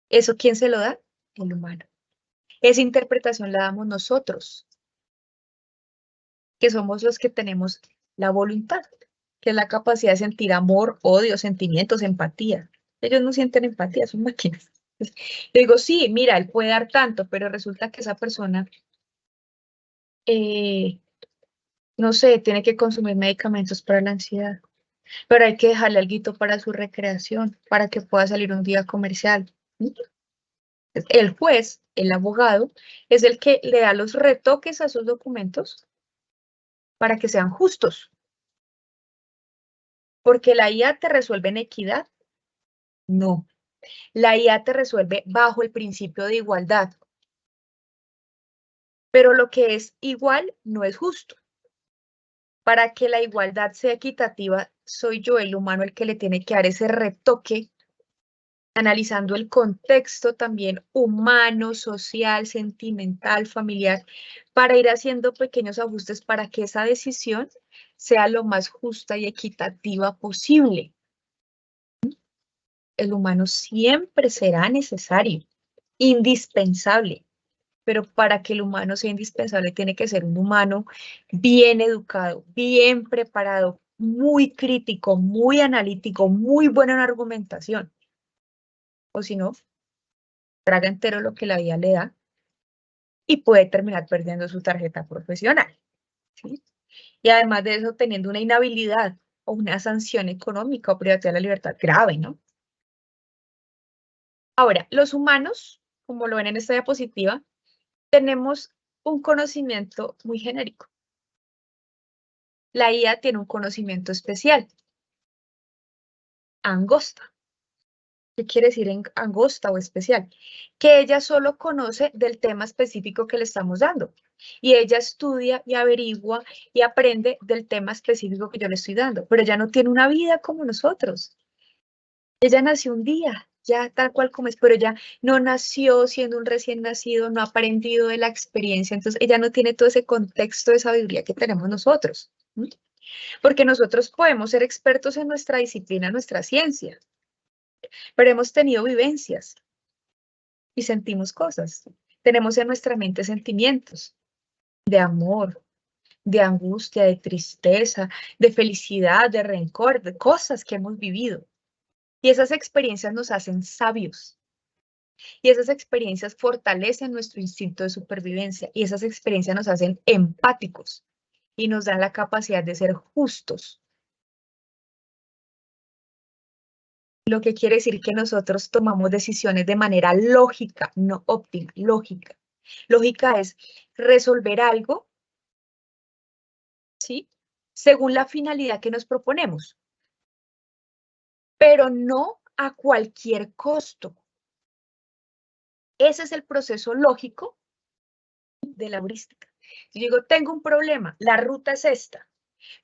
¿Eso quién se lo da? El humano. Esa interpretación la damos nosotros, que somos los que tenemos la voluntad, que es la capacidad de sentir amor, odio, sentimientos, empatía. Ellos no sienten empatía, son máquinas. Entonces, yo digo, sí, mira, él puede dar tanto, pero resulta que esa persona, no sé, tiene que consumir medicamentos para la ansiedad, pero hay que dejarle alguito para su recreación, para que pueda salir un día comercial. El juez, el abogado, es el que le da los retoques a sus documentos para que sean justos. Porque la IA te resuelve en equidad. No. La IA te resuelve bajo el principio de igualdad. Pero lo que es igual no es justo. Para que la igualdad sea equitativa, soy yo, el humano, el que le tiene que dar ese retoque, analizando el contexto también humano, social, sentimental, familiar, para ir haciendo pequeños ajustes para que esa decisión sea lo más justa y equitativa posible. El humano siempre será necesario, indispensable, pero para que el humano sea indispensable tiene que ser un humano bien educado, bien preparado, muy crítico, muy analítico, muy bueno en argumentación. O si no, traga entero lo que la vida le da y puede terminar perdiendo su tarjeta profesional, ¿sí? Y además de eso, teniendo una inhabilidad o una sanción económica o privacidad de la libertad grave, ¿no? Ahora, los humanos, como lo ven en esta diapositiva, tenemos un conocimiento muy genérico. La IA tiene un conocimiento especial, angosta. ¿Qué quiere decir en angosta o especial? Que ella solo conoce del tema específico que le estamos dando. Y ella estudia y averigua y aprende del tema específico que yo le estoy dando. Pero ella no tiene una vida como nosotros. Ella nació un día, ya tal cual como es, pero ella no nació siendo un recién nacido, no ha aprendido de la experiencia. Entonces ella no tiene todo ese contexto de sabiduría que tenemos nosotros. Porque nosotros podemos ser expertos en nuestra disciplina, en nuestra ciencia, pero hemos tenido vivencias y sentimos cosas. Tenemos en nuestra mente sentimientos de amor, de angustia, de tristeza, de felicidad, de rencor, de cosas que hemos vivido. Y esas experiencias nos hacen sabios. Y esas experiencias fortalecen nuestro instinto de supervivencia. Y esas experiencias nos hacen empáticos y nos dan la capacidad de ser justos. Lo que quiere decir que nosotros tomamos decisiones de manera lógica, no óptima, lógica. Lógica es resolver algo, ¿sí? Según la finalidad que nos proponemos, pero no a cualquier costo. Ese es el proceso lógico de la heurística. Yo digo, tengo un problema, la ruta es esta,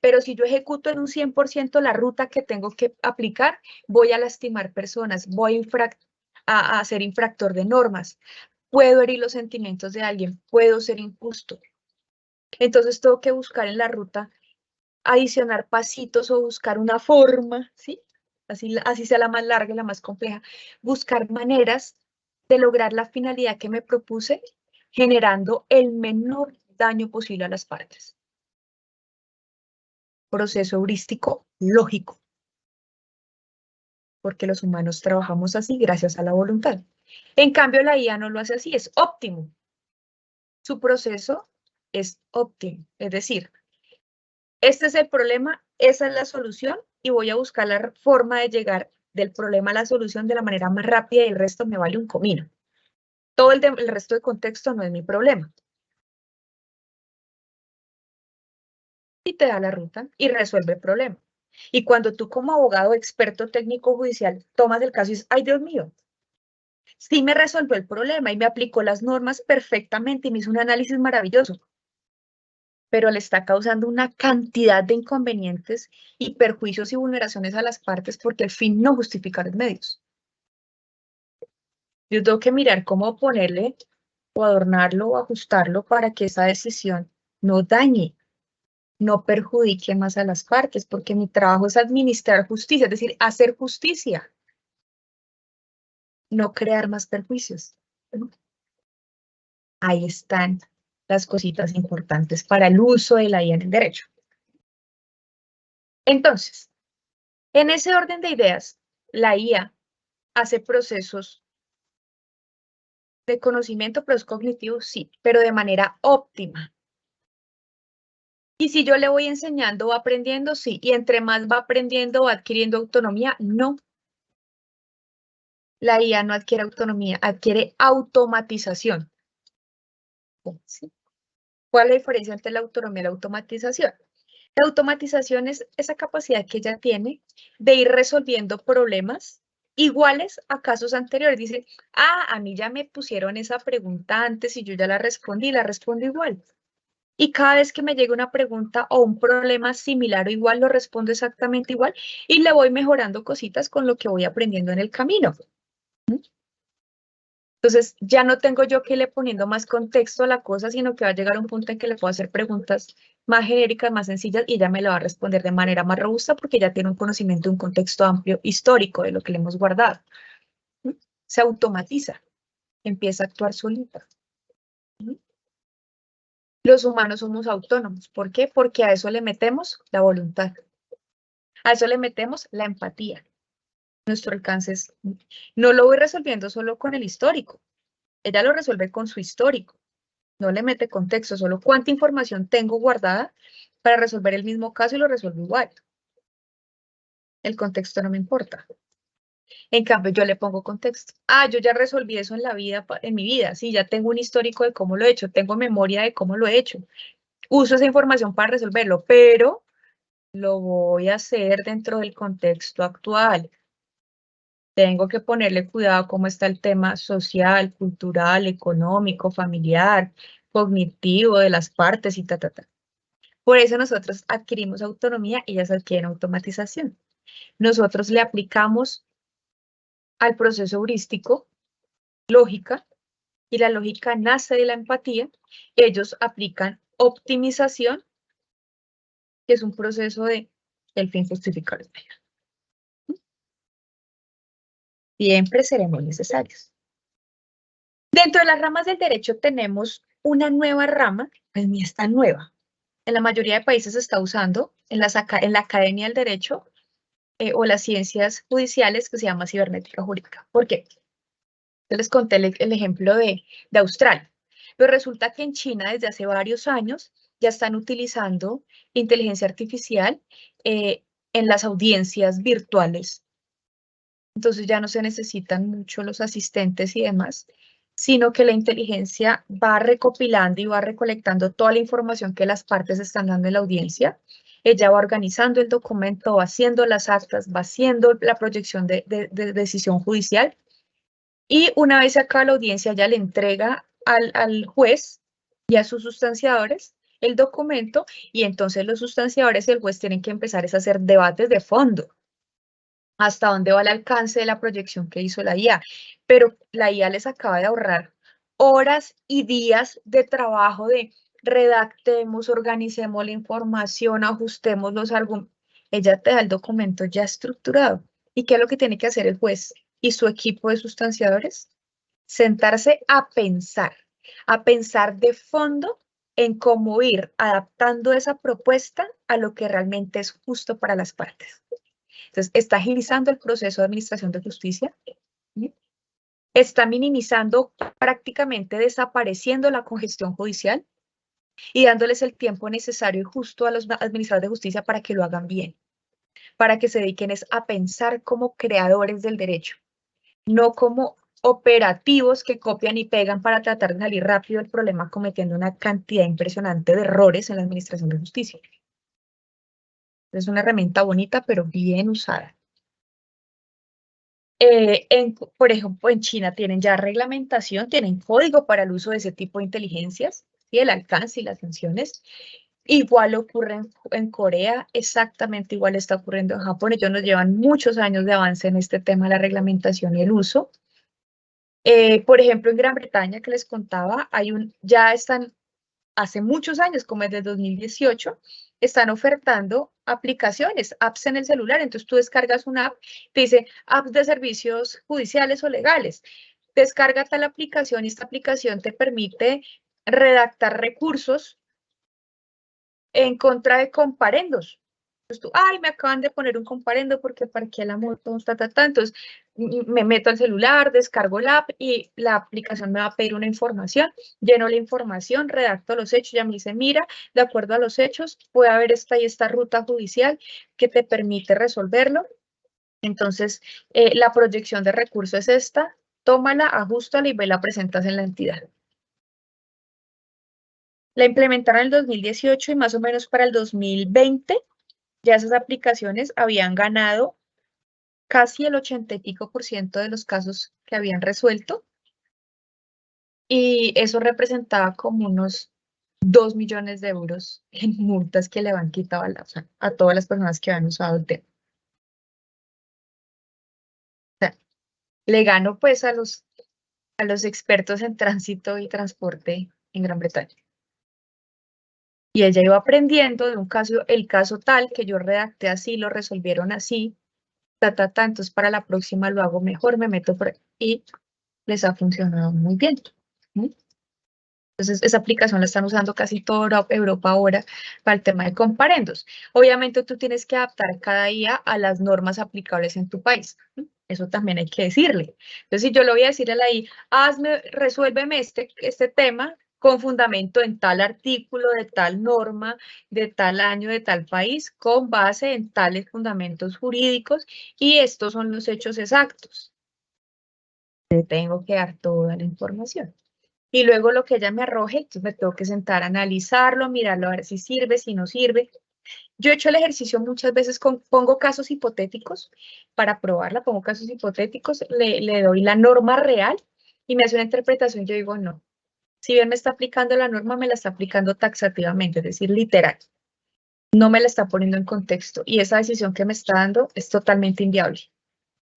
pero si yo ejecuto en un 100% la ruta que tengo que aplicar, voy a lastimar personas, voy a ser infractor de normas, puedo herir los sentimientos de alguien, puedo ser injusto. Entonces tengo que buscar en la ruta, adicionar pasitos o buscar una forma, ¿sí? Así sea la más larga y la más compleja, buscar maneras de lograr la finalidad que me propuse, generando el menor daño posible a las partes. Proceso heurístico lógico, porque los humanos trabajamos así gracias a la voluntad. En cambio, la IA no lo hace así, es óptimo. Su proceso es óptimo, es decir, este es el problema, esa es la solución y voy a buscar la forma de llegar del problema a la solución de la manera más rápida y el resto me vale un comino. Todo el resto de contexto no es mi problema. Y te da la ruta y resuelve el problema. Y cuando tú como abogado experto técnico judicial tomas el caso y dices, ay Dios mío, sí me resolvió el problema y me aplicó las normas perfectamente y me hizo un análisis maravilloso, pero le está causando una cantidad de inconvenientes y perjuicios y vulneraciones a las partes porque el fin no justifica los medios. Yo tengo que mirar cómo ponerle o adornarlo o ajustarlo para que esa decisión no dañe, no perjudique más a las partes, porque mi trabajo es administrar justicia, es decir, hacer justicia, no crear más perjuicios. Ahí están las cositas importantes para el uso de la IA en el derecho. Entonces, en ese orden de ideas, la IA hace procesos de conocimiento, procesos cognitivos, sí, pero de manera óptima. Y si yo le voy enseñando, va aprendiendo, sí. Y entre más va aprendiendo, va adquiriendo autonomía, no. La IA no adquiere autonomía, adquiere automatización. ¿Sí? ¿Cuál es la diferencia entre la autonomía y la automatización? La automatización es esa capacidad que ella tiene de ir resolviendo problemas iguales a casos anteriores. Dice, a mí ya me pusieron esa pregunta antes y yo ya la respondo igual. Y cada vez que me llega una pregunta o un problema similar o igual, lo respondo exactamente igual y le voy mejorando cositas con lo que voy aprendiendo en el camino. Entonces, ya no tengo yo que irle poniendo más contexto a la cosa, sino que va a llegar un punto en que le puedo hacer preguntas más genéricas, más sencillas, y ella me la va a responder de manera más robusta porque ya tiene un conocimiento, un contexto amplio histórico de lo que le hemos guardado. Se automatiza, empieza a actuar solita. Los humanos somos autónomos. ¿Por qué? Porque a eso le metemos la voluntad. A eso le metemos la empatía. Nuestro alcance es, no lo voy resolviendo solo con el histórico. Ella lo resuelve con su histórico. No le mete contexto, solo cuánta información tengo guardada para resolver el mismo caso y lo resuelvo igual. El contexto no me importa. En cambio, yo le pongo contexto. Yo ya resolví eso en la vida, en mi vida. Sí, ya tengo un histórico de cómo lo he hecho, tengo memoria de cómo lo he hecho. Uso esa información para resolverlo, pero lo voy a hacer dentro del contexto actual. Tengo que ponerle cuidado a cómo está el tema social, cultural, económico, familiar, cognitivo de las partes y ta, ta, ta. Por eso nosotros adquirimos autonomía y ellas adquieren automatización. Nosotros le aplicamos al proceso heurístico lógica, y la lógica nace de la empatía. Ellos aplican optimización, que es un proceso de el fin justifica los medios. Siempre seremos necesarios. Dentro de las ramas del derecho tenemos una nueva rama, pues ni está nueva. En la mayoría de países se está usando en la Academia del Derecho o las ciencias judiciales, que se llama cibernética jurídica. ¿Por qué? Yo les conté el ejemplo de Australia. Pero resulta que en China desde hace varios años ya están utilizando inteligencia artificial en las audiencias virtuales. Entonces ya no se necesitan mucho los asistentes y demás, sino que la inteligencia va recopilando y va recolectando toda la información que las partes están dando en la audiencia. Ella va organizando el documento, va haciendo las actas, va haciendo la proyección de decisión judicial. Y una vez se acaba la audiencia, ya le entrega al juez y a sus sustanciadores el documento, y entonces los sustanciadores y el juez tienen que empezar a hacer debates de fondo. Hasta dónde va el alcance de la proyección que hizo la IA. Pero la IA les acaba de ahorrar horas y días de trabajo de redactemos, organicemos la información, ajustemos los argumentos. Ella te da el documento ya estructurado. ¿Y qué es lo que tiene que hacer el juez y su equipo de sustanciadores? Sentarse a pensar de fondo en cómo ir adaptando esa propuesta a lo que realmente es justo para las partes. Entonces, está agilizando el proceso de administración de justicia, está minimizando, prácticamente desapareciendo la congestión judicial y dándoles el tiempo necesario y justo a los administradores de justicia para que lo hagan bien, para que se dediquen a pensar como creadores del derecho, no como operativos que copian y pegan para tratar de salir rápido del problema cometiendo una cantidad impresionante de errores en la administración de justicia. Es una herramienta bonita, pero bien usada. Por ejemplo, en China tienen ya reglamentación, tienen código para el uso de ese tipo de inteligencias, ¿sí? El alcance y las sanciones. Igual ocurre en Corea, exactamente igual está ocurriendo en Japón. Ellos nos llevan muchos años de avance en este tema de la reglamentación y el uso. Por ejemplo, en Gran Bretaña, que les contaba, ya están hace muchos años, como desde 2018, están ofertando aplicaciones, apps en el celular. Entonces tú descargas una app, te dice apps de servicios judiciales o legales. Descarga tal aplicación y esta aplicación te permite redactar recursos en contra de comparendos. Entonces tú, ay, me acaban de poner un comparendo porque parqué la moto, Entonces me meto al celular, descargo la app y la aplicación me va a pedir una información, lleno la información, redacto los hechos, ya me dice, mira, de acuerdo a los hechos, puede haber esta y esta ruta judicial que te permite resolverlo. Entonces, la proyección de recursos es esta, tómala, ajustala y ve la presentas en la entidad. La implementaron en el 2018 y más o menos para el 2020 ya esas aplicaciones habían ganado casi el 80 y pico % de los casos que habían resuelto, y eso representaba como unos 2 millones de euros en multas que le habían quitado a todas las personas que habían usado el tema. O sea, le gano pues a los expertos en tránsito y transporte en Gran Bretaña. Y ella iba aprendiendo de un caso, el caso tal que yo redacté así, lo resolvieron así, entonces para la próxima lo hago mejor, me meto por ahí, y les ha funcionado muy bien. Entonces, esa aplicación la están usando casi toda Europa ahora para el tema de comparendos. Obviamente, tú tienes que adaptar cada día a las normas aplicables en tu país. Eso también hay que decirle. Entonces, si yo le voy a decirle a la IA, resuélveme este tema con fundamento en tal artículo, de tal norma, de tal año, de tal país, con base en tales fundamentos jurídicos, y estos son los hechos exactos. Le tengo que dar toda la información. Y luego lo que ella me arroje, entonces me tengo que sentar a analizarlo, mirarlo, a ver si sirve, si no sirve. Yo he hecho el ejercicio muchas veces, pongo casos hipotéticos para probarla, pongo casos hipotéticos, le doy la norma real y me hace una interpretación. Yo digo, no, si bien me está aplicando la norma, me la está aplicando taxativamente, es decir, literal. No me la está poniendo en contexto y esa decisión que me está dando es totalmente inviable.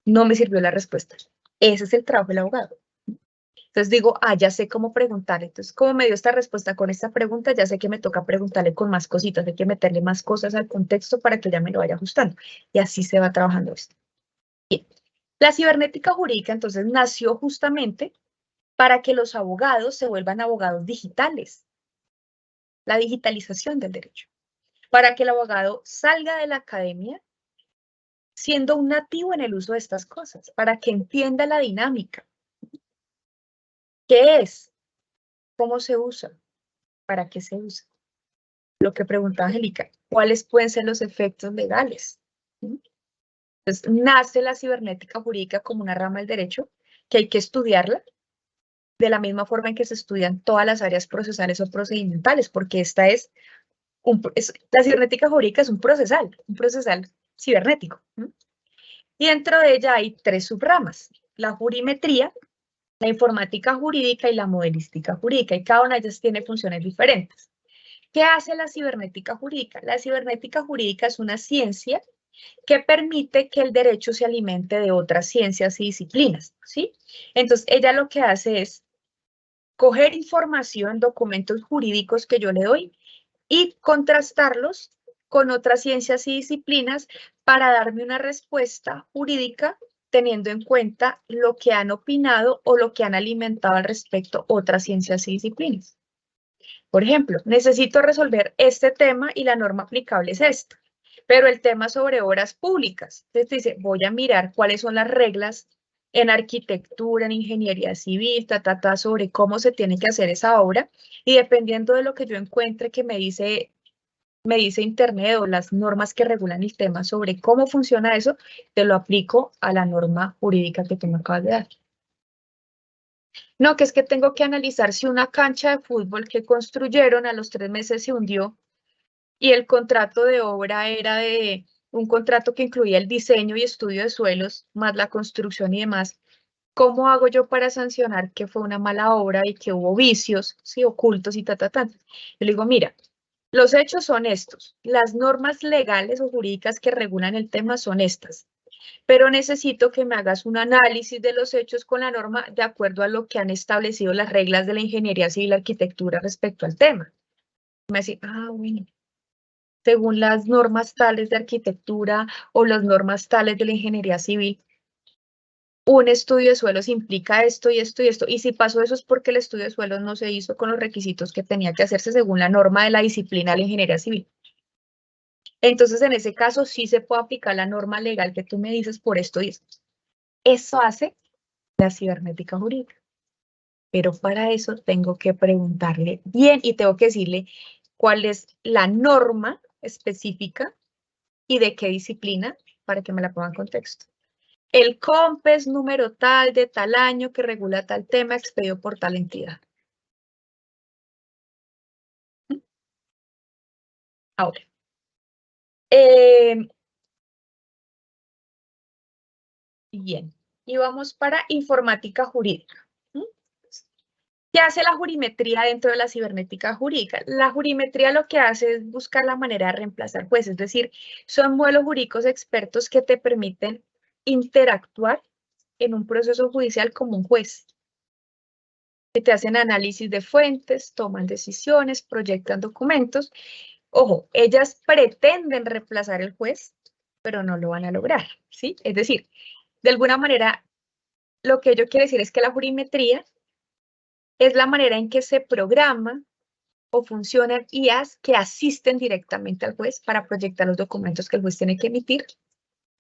No me sirvió la respuesta. Ese es el trabajo del abogado. Entonces digo, ya sé cómo preguntar. Entonces, como me dio esta respuesta con esta pregunta, ya sé que me toca preguntarle con más cositas, hay que meterle más cosas al contexto para que ya me lo vaya ajustando. Y así se va trabajando esto. Bien. La cibernética jurídica, entonces, nació justamente para que los abogados se vuelvan abogados digitales. La digitalización del derecho. Para que el abogado salga de la academia siendo un nativo en el uso de estas cosas, para que entienda la dinámica. ¿Qué es? ¿Cómo se usa? ¿Para qué se usa? Lo que preguntaba Angélica, ¿cuáles pueden ser los efectos legales? Entonces, nace la cibernética jurídica como una rama del derecho que hay que estudiarla de la misma forma en que se estudian todas las áreas procesales o procedimentales, porque esta la cibernética jurídica es un procesal cibernético. Y dentro de ella hay 3 subramas, la jurimetría, la informática jurídica y la modelística jurídica, y cada una de ellas tiene funciones diferentes. ¿Qué hace la cibernética jurídica? La cibernética jurídica es una ciencia que permite que el derecho se alimente de otras ciencias y disciplinas, ¿sí? Entonces, ella lo que hace es coger información, documentos jurídicos que yo le doy y contrastarlos con otras ciencias y disciplinas para darme una respuesta jurídica teniendo en cuenta lo que han opinado o lo que han alimentado al respecto otras ciencias y disciplinas. Por ejemplo, necesito resolver este tema y la norma aplicable es esta, pero el tema sobre obras públicas. Entonces dice, voy a mirar cuáles son las reglas en arquitectura, en ingeniería civil, sobre cómo se tiene que hacer esa obra y dependiendo de lo que yo encuentre que me dice Internet o las normas que regulan el tema sobre cómo funciona eso, te lo aplico a la norma jurídica que tú me acabas de dar. No, que es que tengo que analizar si una cancha de fútbol que construyeron a los 3 meses se hundió y el contrato de obra era de un contrato que incluía el diseño y estudio de suelos, más la construcción y demás. ¿Cómo hago yo para sancionar que fue una mala obra y que hubo vicios, sí, ocultos y ta? Yo le digo, mira, los hechos son estos. Las normas legales o jurídicas que regulan el tema son estas. Pero necesito que me hagas un análisis de los hechos con la norma de acuerdo a lo que han establecido las reglas de la ingeniería civil y la arquitectura respecto al tema. Me dice, bueno, según las normas tales de arquitectura o las normas tales de la ingeniería civil, un estudio de suelos implica esto y esto y esto. Y si pasó eso es porque el estudio de suelos no se hizo con los requisitos que tenía que hacerse según la norma de la disciplina de la ingeniería civil. Entonces, en ese caso, sí se puede aplicar la norma legal que tú me dices por esto y esto. Eso hace la cibernética jurídica. Pero para eso tengo que preguntarle bien y tengo que decirle cuál es la norma específica y de qué disciplina para que me la ponga en contexto. El COMPES número tal de tal año que regula tal tema expedido por tal entidad. Ahora, bien, y vamos para informática jurídica. ¿Qué hace la jurimetría dentro de la cibernética jurídica? La jurimetría lo que hace es buscar la manera de reemplazar jueces, es decir, son modelos jurídicos expertos que te permiten interactuar en un proceso judicial como un juez. Que te hacen análisis de fuentes, toman decisiones, proyectan documentos. Ojo, ellas pretenden reemplazar el juez, pero no lo van a lograr, ¿sí? Es decir, de alguna manera, lo que yo quiero decir es que la jurimetría es la manera en que se programa o funcionan IAs que asisten directamente al juez para proyectar los documentos que el juez tiene que emitir.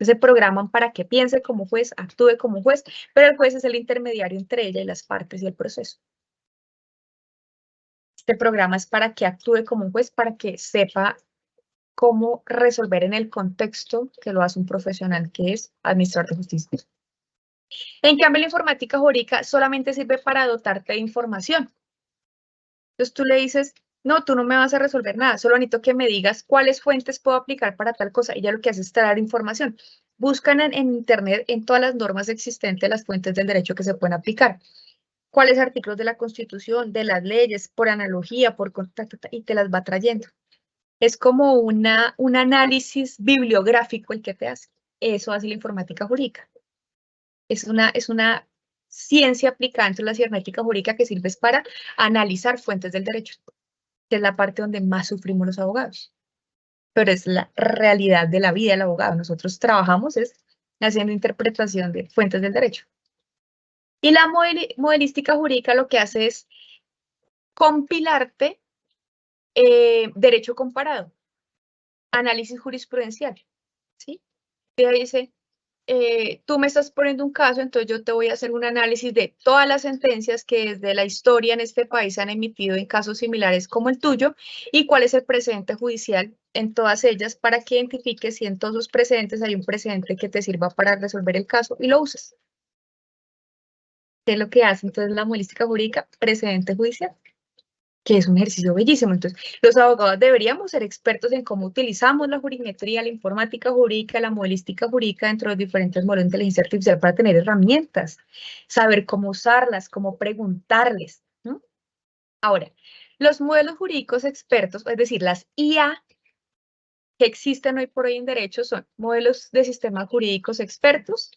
Se programan para que piense como juez, actúe como juez, pero el juez es el intermediario entre ella y las partes y el proceso. Este programa es para que actúe como un juez, para que sepa cómo resolver en el contexto que lo hace un profesional que es administrador de justicia. En cambio, la informática jurídica solamente sirve para dotarte de información. Entonces tú le dices, No, tú no me vas a resolver nada, solo necesito que me digas cuáles fuentes puedo aplicar para tal cosa. Y ya lo que hace es traer información. Buscan en Internet, en todas las normas existentes, las fuentes del derecho que se pueden aplicar. Cuáles artículos de la Constitución, de las leyes, por analogía, por contacto, y te las va trayendo. Es como un análisis bibliográfico el que te hace. Eso hace la informática jurídica. Es una ciencia aplicada entre la cibernética jurídica que sirve para analizar fuentes del derecho, que es la parte donde más sufrimos los abogados. Pero es la realidad de la vida del abogado. Nosotros trabajamos es haciendo interpretación de fuentes del derecho. Y la modelística jurídica lo que hace es compilarte derecho comparado, análisis jurisprudencial, ¿sí? Te dice, tú me estás poniendo un caso, entonces yo te voy a hacer un análisis de todas las sentencias que desde la historia en este país se han emitido en casos similares como el tuyo y cuál es el precedente judicial en todas ellas para que identifiques si en todos los precedentes hay un precedente que te sirva para resolver el caso y lo uses. ¿Qué es lo que hace entonces la modelística jurídica? Precedente judicial, que es un ejercicio bellísimo. Entonces, los abogados deberíamos ser expertos en cómo utilizamos la jurimetría, la informática jurídica, la modelística jurídica dentro de los diferentes modelos de inteligencia artificial para tener herramientas, saber cómo usarlas, cómo preguntarles, ¿no? Ahora, los modelos jurídicos expertos, es decir, las IA que existen hoy por hoy en derecho son modelos de sistemas jurídicos expertos,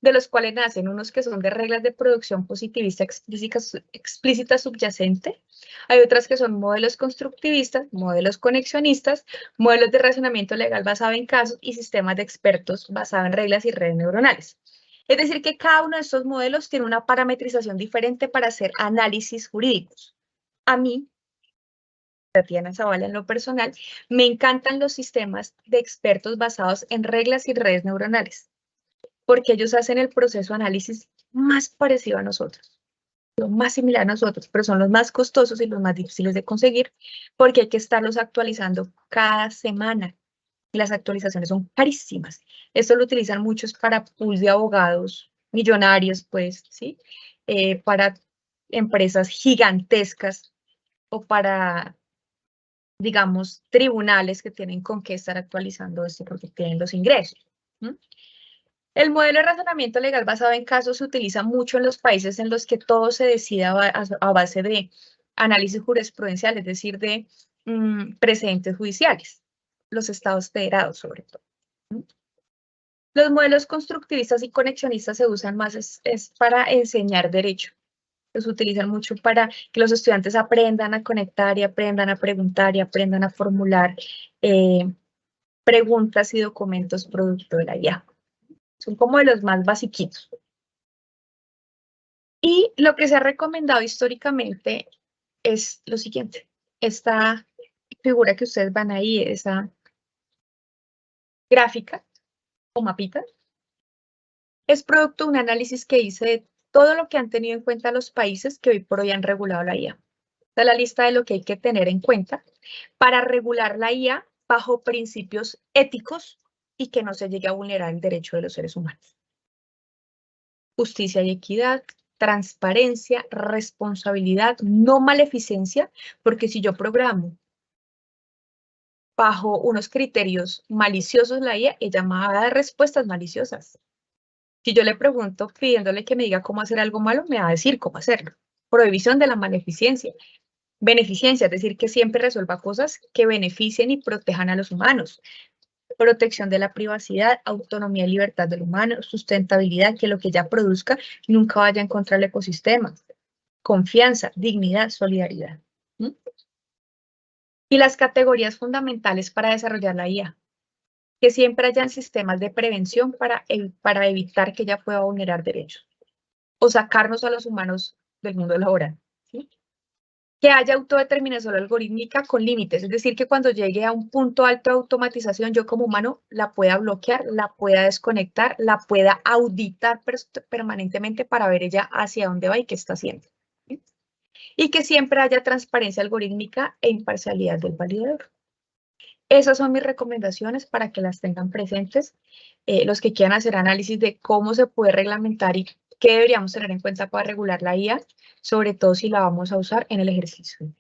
de los cuales nacen unos que son de reglas de producción positivista explícita subyacente. Hay otras que son modelos constructivistas, modelos conexionistas, modelos de razonamiento legal basado en casos y sistemas de expertos basados en reglas y redes neuronales. Es decir, que cada uno de estos modelos tiene una parametrización diferente para hacer análisis jurídicos. A mí, Tatiana Zavala, en lo personal, me encantan los sistemas de expertos basados en reglas y redes neuronales, porque ellos hacen el proceso de análisis más parecido a nosotros, lo más similar a nosotros, pero son los más costosos y los más difíciles de conseguir, porque hay que estarlos actualizando cada semana. Y las actualizaciones son carísimas. Esto lo utilizan muchos para pools de abogados millonarios, pues, ¿sí? Para empresas gigantescas o para, digamos, tribunales que tienen con qué estar actualizando esto porque tienen los ingresos. ¿Mm? El modelo de razonamiento legal basado en casos se utiliza mucho en los países en los que todo se decide a base de análisis jurisprudencial, es decir, de precedentes judiciales, los estados federados sobre todo. ¿Mm? Los modelos constructivistas y conexionistas se usan más es para enseñar derecho. Los utilizan mucho para que los estudiantes aprendan a conectar y aprendan a preguntar y aprendan a formular preguntas y documentos producto de la IA. Son como de los más basiquitos. Y lo que se ha recomendado históricamente es lo siguiente. Esta figura que ustedes van ahí, esa gráfica o mapita, es producto de un análisis que hice de todo lo que han tenido en cuenta los países que hoy por hoy han regulado la IA. Esta es la lista de lo que hay que tener en cuenta para regular la IA bajo principios éticos y que no se llegue a vulnerar el derecho de los seres humanos. Justicia y equidad, transparencia, responsabilidad, no maleficencia, porque si yo programo bajo unos criterios maliciosos la IA, ella me va a dar respuestas maliciosas. Si yo le pregunto pidiéndole que me diga cómo hacer algo malo, me va a decir cómo hacerlo. Prohibición de la maleficencia. Beneficencia, es decir, que siempre resuelva cosas que beneficien y protejan a los humanos. Protección de la privacidad, autonomía y libertad del humano, sustentabilidad, que lo que ella produzca nunca vaya en contra del ecosistema. Confianza, dignidad, solidaridad. ¿Mm? Y las categorías fundamentales para desarrollar la IA. Que siempre hayan sistemas de prevención para evitar que ella pueda vulnerar derechos o sacarnos a los humanos del mundo laboral. ¿Sí? Que haya autodeterminación algorítmica con límites, es decir, que cuando llegue a un punto alto de automatización, yo como humano la pueda bloquear, la pueda desconectar, la pueda auditar permanentemente para ver ella hacia dónde va y qué está haciendo. ¿Sí? Y que siempre haya transparencia algorítmica e imparcialidad del validador. Esas son mis recomendaciones para que las tengan presentes. Los que quieran hacer análisis de cómo se puede reglamentar y qué deberíamos tener en cuenta para regular la IA, sobre todo si la vamos a usar en el ejercicio.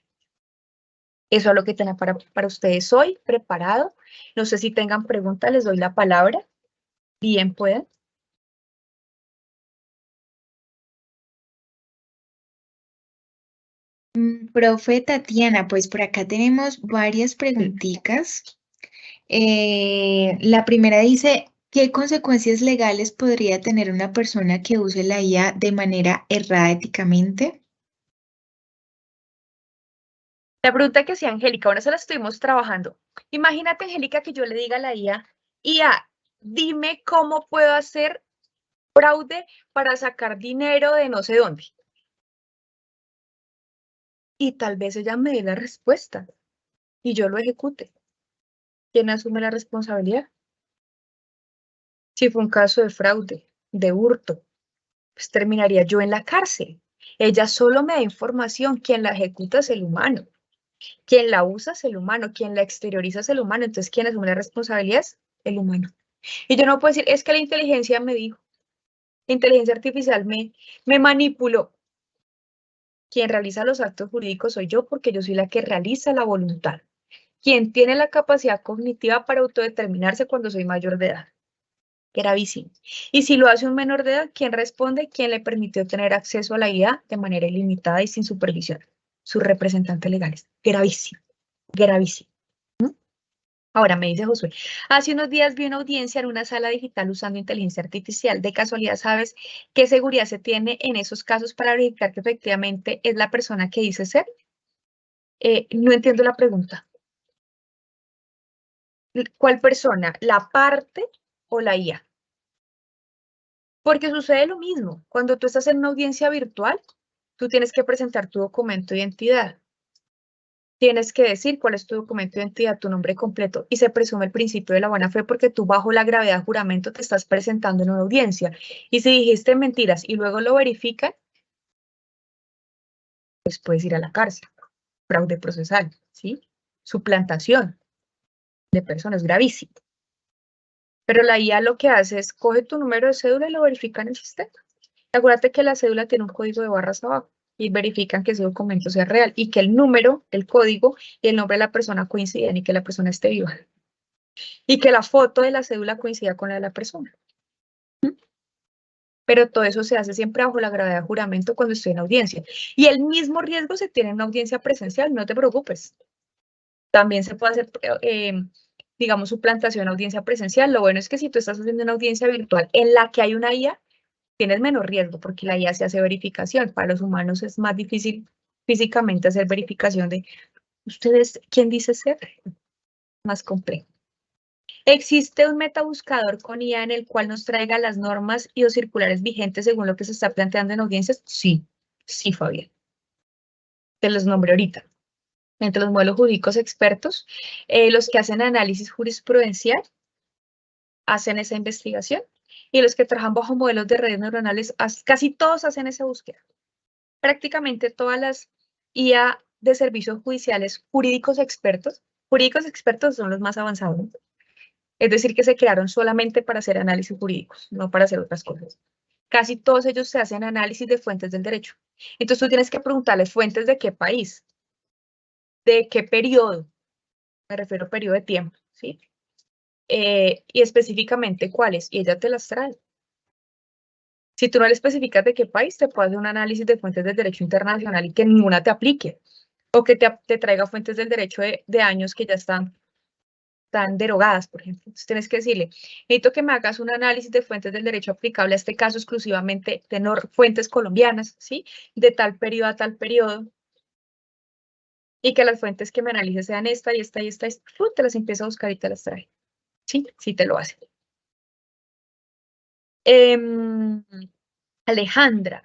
Eso es lo que tengo para ustedes hoy, preparado. No sé si tengan preguntas, les doy la palabra. Bien, pueden. Profe Tatiana, pues por acá tenemos varias preguntitas. La primera dice, ¿qué consecuencias legales podría tener una persona que use la IA de manera errada éticamente? La pregunta que hacía Angélica, bueno, esa la estuvimos trabajando. Imagínate, Angélica, que yo le diga a la IA, dime cómo puedo hacer fraude para sacar dinero de no sé dónde. Y tal vez ella me dé la respuesta y yo lo ejecute. ¿Quién asume la responsabilidad? Si fue un caso de fraude, de hurto, pues terminaría yo en la cárcel. Ella solo me da información, quien la ejecuta es el humano, quien la usa es el humano, quien la exterioriza es el humano, entonces ¿quién asume la responsabilidad? Es el humano. Y yo no puedo decir, es que la inteligencia me dijo, la inteligencia artificial me manipuló. Quien realiza los actos jurídicos soy yo porque yo soy la que realiza la voluntad. Quien tiene la capacidad cognitiva para autodeterminarse cuando soy mayor de edad. Gravísimo. Y si lo hace un menor de edad, ¿quién responde? ¿Quién le permitió tener acceso a la IA de manera ilimitada y sin supervisión? Sus representantes legales. Gravísimo, gravísimo. Ahora me dice Josué, hace unos días vi una audiencia en una sala digital usando inteligencia artificial. ¿De casualidad sabes qué seguridad se tiene en esos casos para verificar que efectivamente es la persona que dice ser? No entiendo la pregunta. ¿Cuál persona? ¿La parte o la IA? Porque sucede lo mismo. Cuando tú estás en una audiencia virtual, tú tienes que presentar tu documento de identidad. Tienes que decir cuál es tu documento de identidad, tu nombre completo, y se presume el principio de la buena fe porque tú bajo la gravedad de juramento te estás presentando en una audiencia. Y si dijiste mentiras y luego lo verifican, pues puedes ir a la cárcel. Fraude procesal, ¿sí? Suplantación de personas, gravísimo. Pero la IA lo que hace es coge tu número de cédula y lo verifica en el sistema. Acuérdate que la cédula tiene un código de barras abajo y verifican que ese documento sea real y que el número, el código y el nombre de la persona coinciden y que la persona esté viva. Y que la foto de la cédula coincida con la de la persona. Pero todo eso se hace siempre bajo la gravedad de juramento cuando estoy en audiencia. Y el mismo riesgo se tiene en una audiencia presencial, no te preocupes. También se puede hacer, digamos, suplantación en audiencia presencial. Lo bueno es que si tú estás haciendo una audiencia virtual en la que hay una IA, tienes menos riesgo porque la IA se hace verificación. Para los humanos es más difícil físicamente hacer verificación de ustedes, ¿quién dice ser? Más complejo. ¿Existe un metabuscador con IA en el cual nos traiga las normas y los circulares vigentes según lo que se está planteando en audiencias? Sí, sí, Fabián. Te los nombré ahorita. Entre los modelos jurídicos expertos, los que hacen análisis jurisprudencial hacen esa investigación y los que trabajan bajo modelos de redes neuronales, casi todos hacen esa búsqueda. Prácticamente todas las IA de servicios judiciales jurídicos expertos son los más avanzados, ¿no? Es decir, que se crearon solamente para hacer análisis jurídicos, no para hacer otras cosas. Casi todos ellos se hacen análisis de fuentes del derecho. Entonces tú tienes que preguntarle fuentes de qué país, de qué periodo, me refiero a periodo de tiempo, ¿sí? Y específicamente cuáles, y ella te las trae. Si tú no le especificas de qué país, te puede hacer un análisis de fuentes del derecho internacional y que ninguna te aplique, o que te traiga fuentes del derecho de años que ya están derogadas, por ejemplo. Entonces tienes que decirle, necesito que me hagas un análisis de fuentes del derecho aplicable a este caso exclusivamente de fuentes colombianas, ¿sí? De tal periodo a tal periodo, y que las fuentes que me analices sean esta y esta y esta, te las empieza a buscar y te las trae. Sí, sí te lo hace. Alejandra.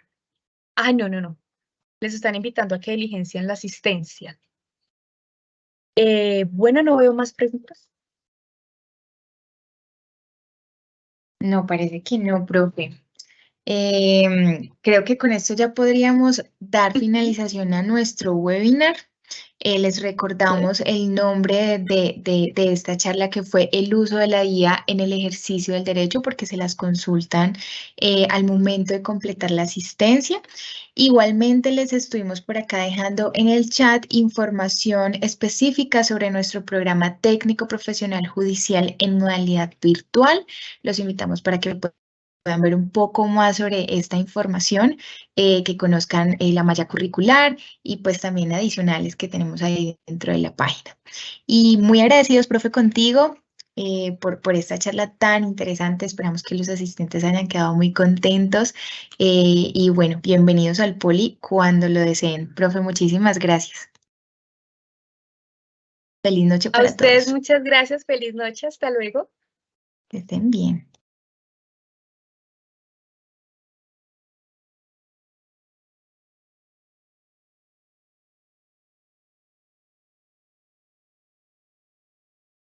Ah, no, no, no. Les están invitando a que diligencien la asistencia. Bueno, no veo más preguntas. No, parece que no, profe. Creo que con esto ya podríamos dar finalización a nuestro webinar. Les recordamos el nombre de esta charla, que fue el uso de la IA en el ejercicio del derecho, porque se las consultan al momento de completar la asistencia. Igualmente les estuvimos por acá dejando en el chat información específica sobre nuestro programa técnico profesional judicial en modalidad virtual. Los invitamos para que puedan ver un poco más sobre esta información, que conozcan la malla curricular y pues también adicionales que tenemos ahí dentro de la página. Y muy agradecidos, profe, contigo por esta charla tan interesante. Esperamos que los asistentes hayan quedado muy contentos. Y bueno, bienvenidos al Poli cuando lo deseen. Profe, muchísimas gracias. Feliz noche A para ustedes todos. muchas gracias, feliz noche, hasta luego. Que estén bien.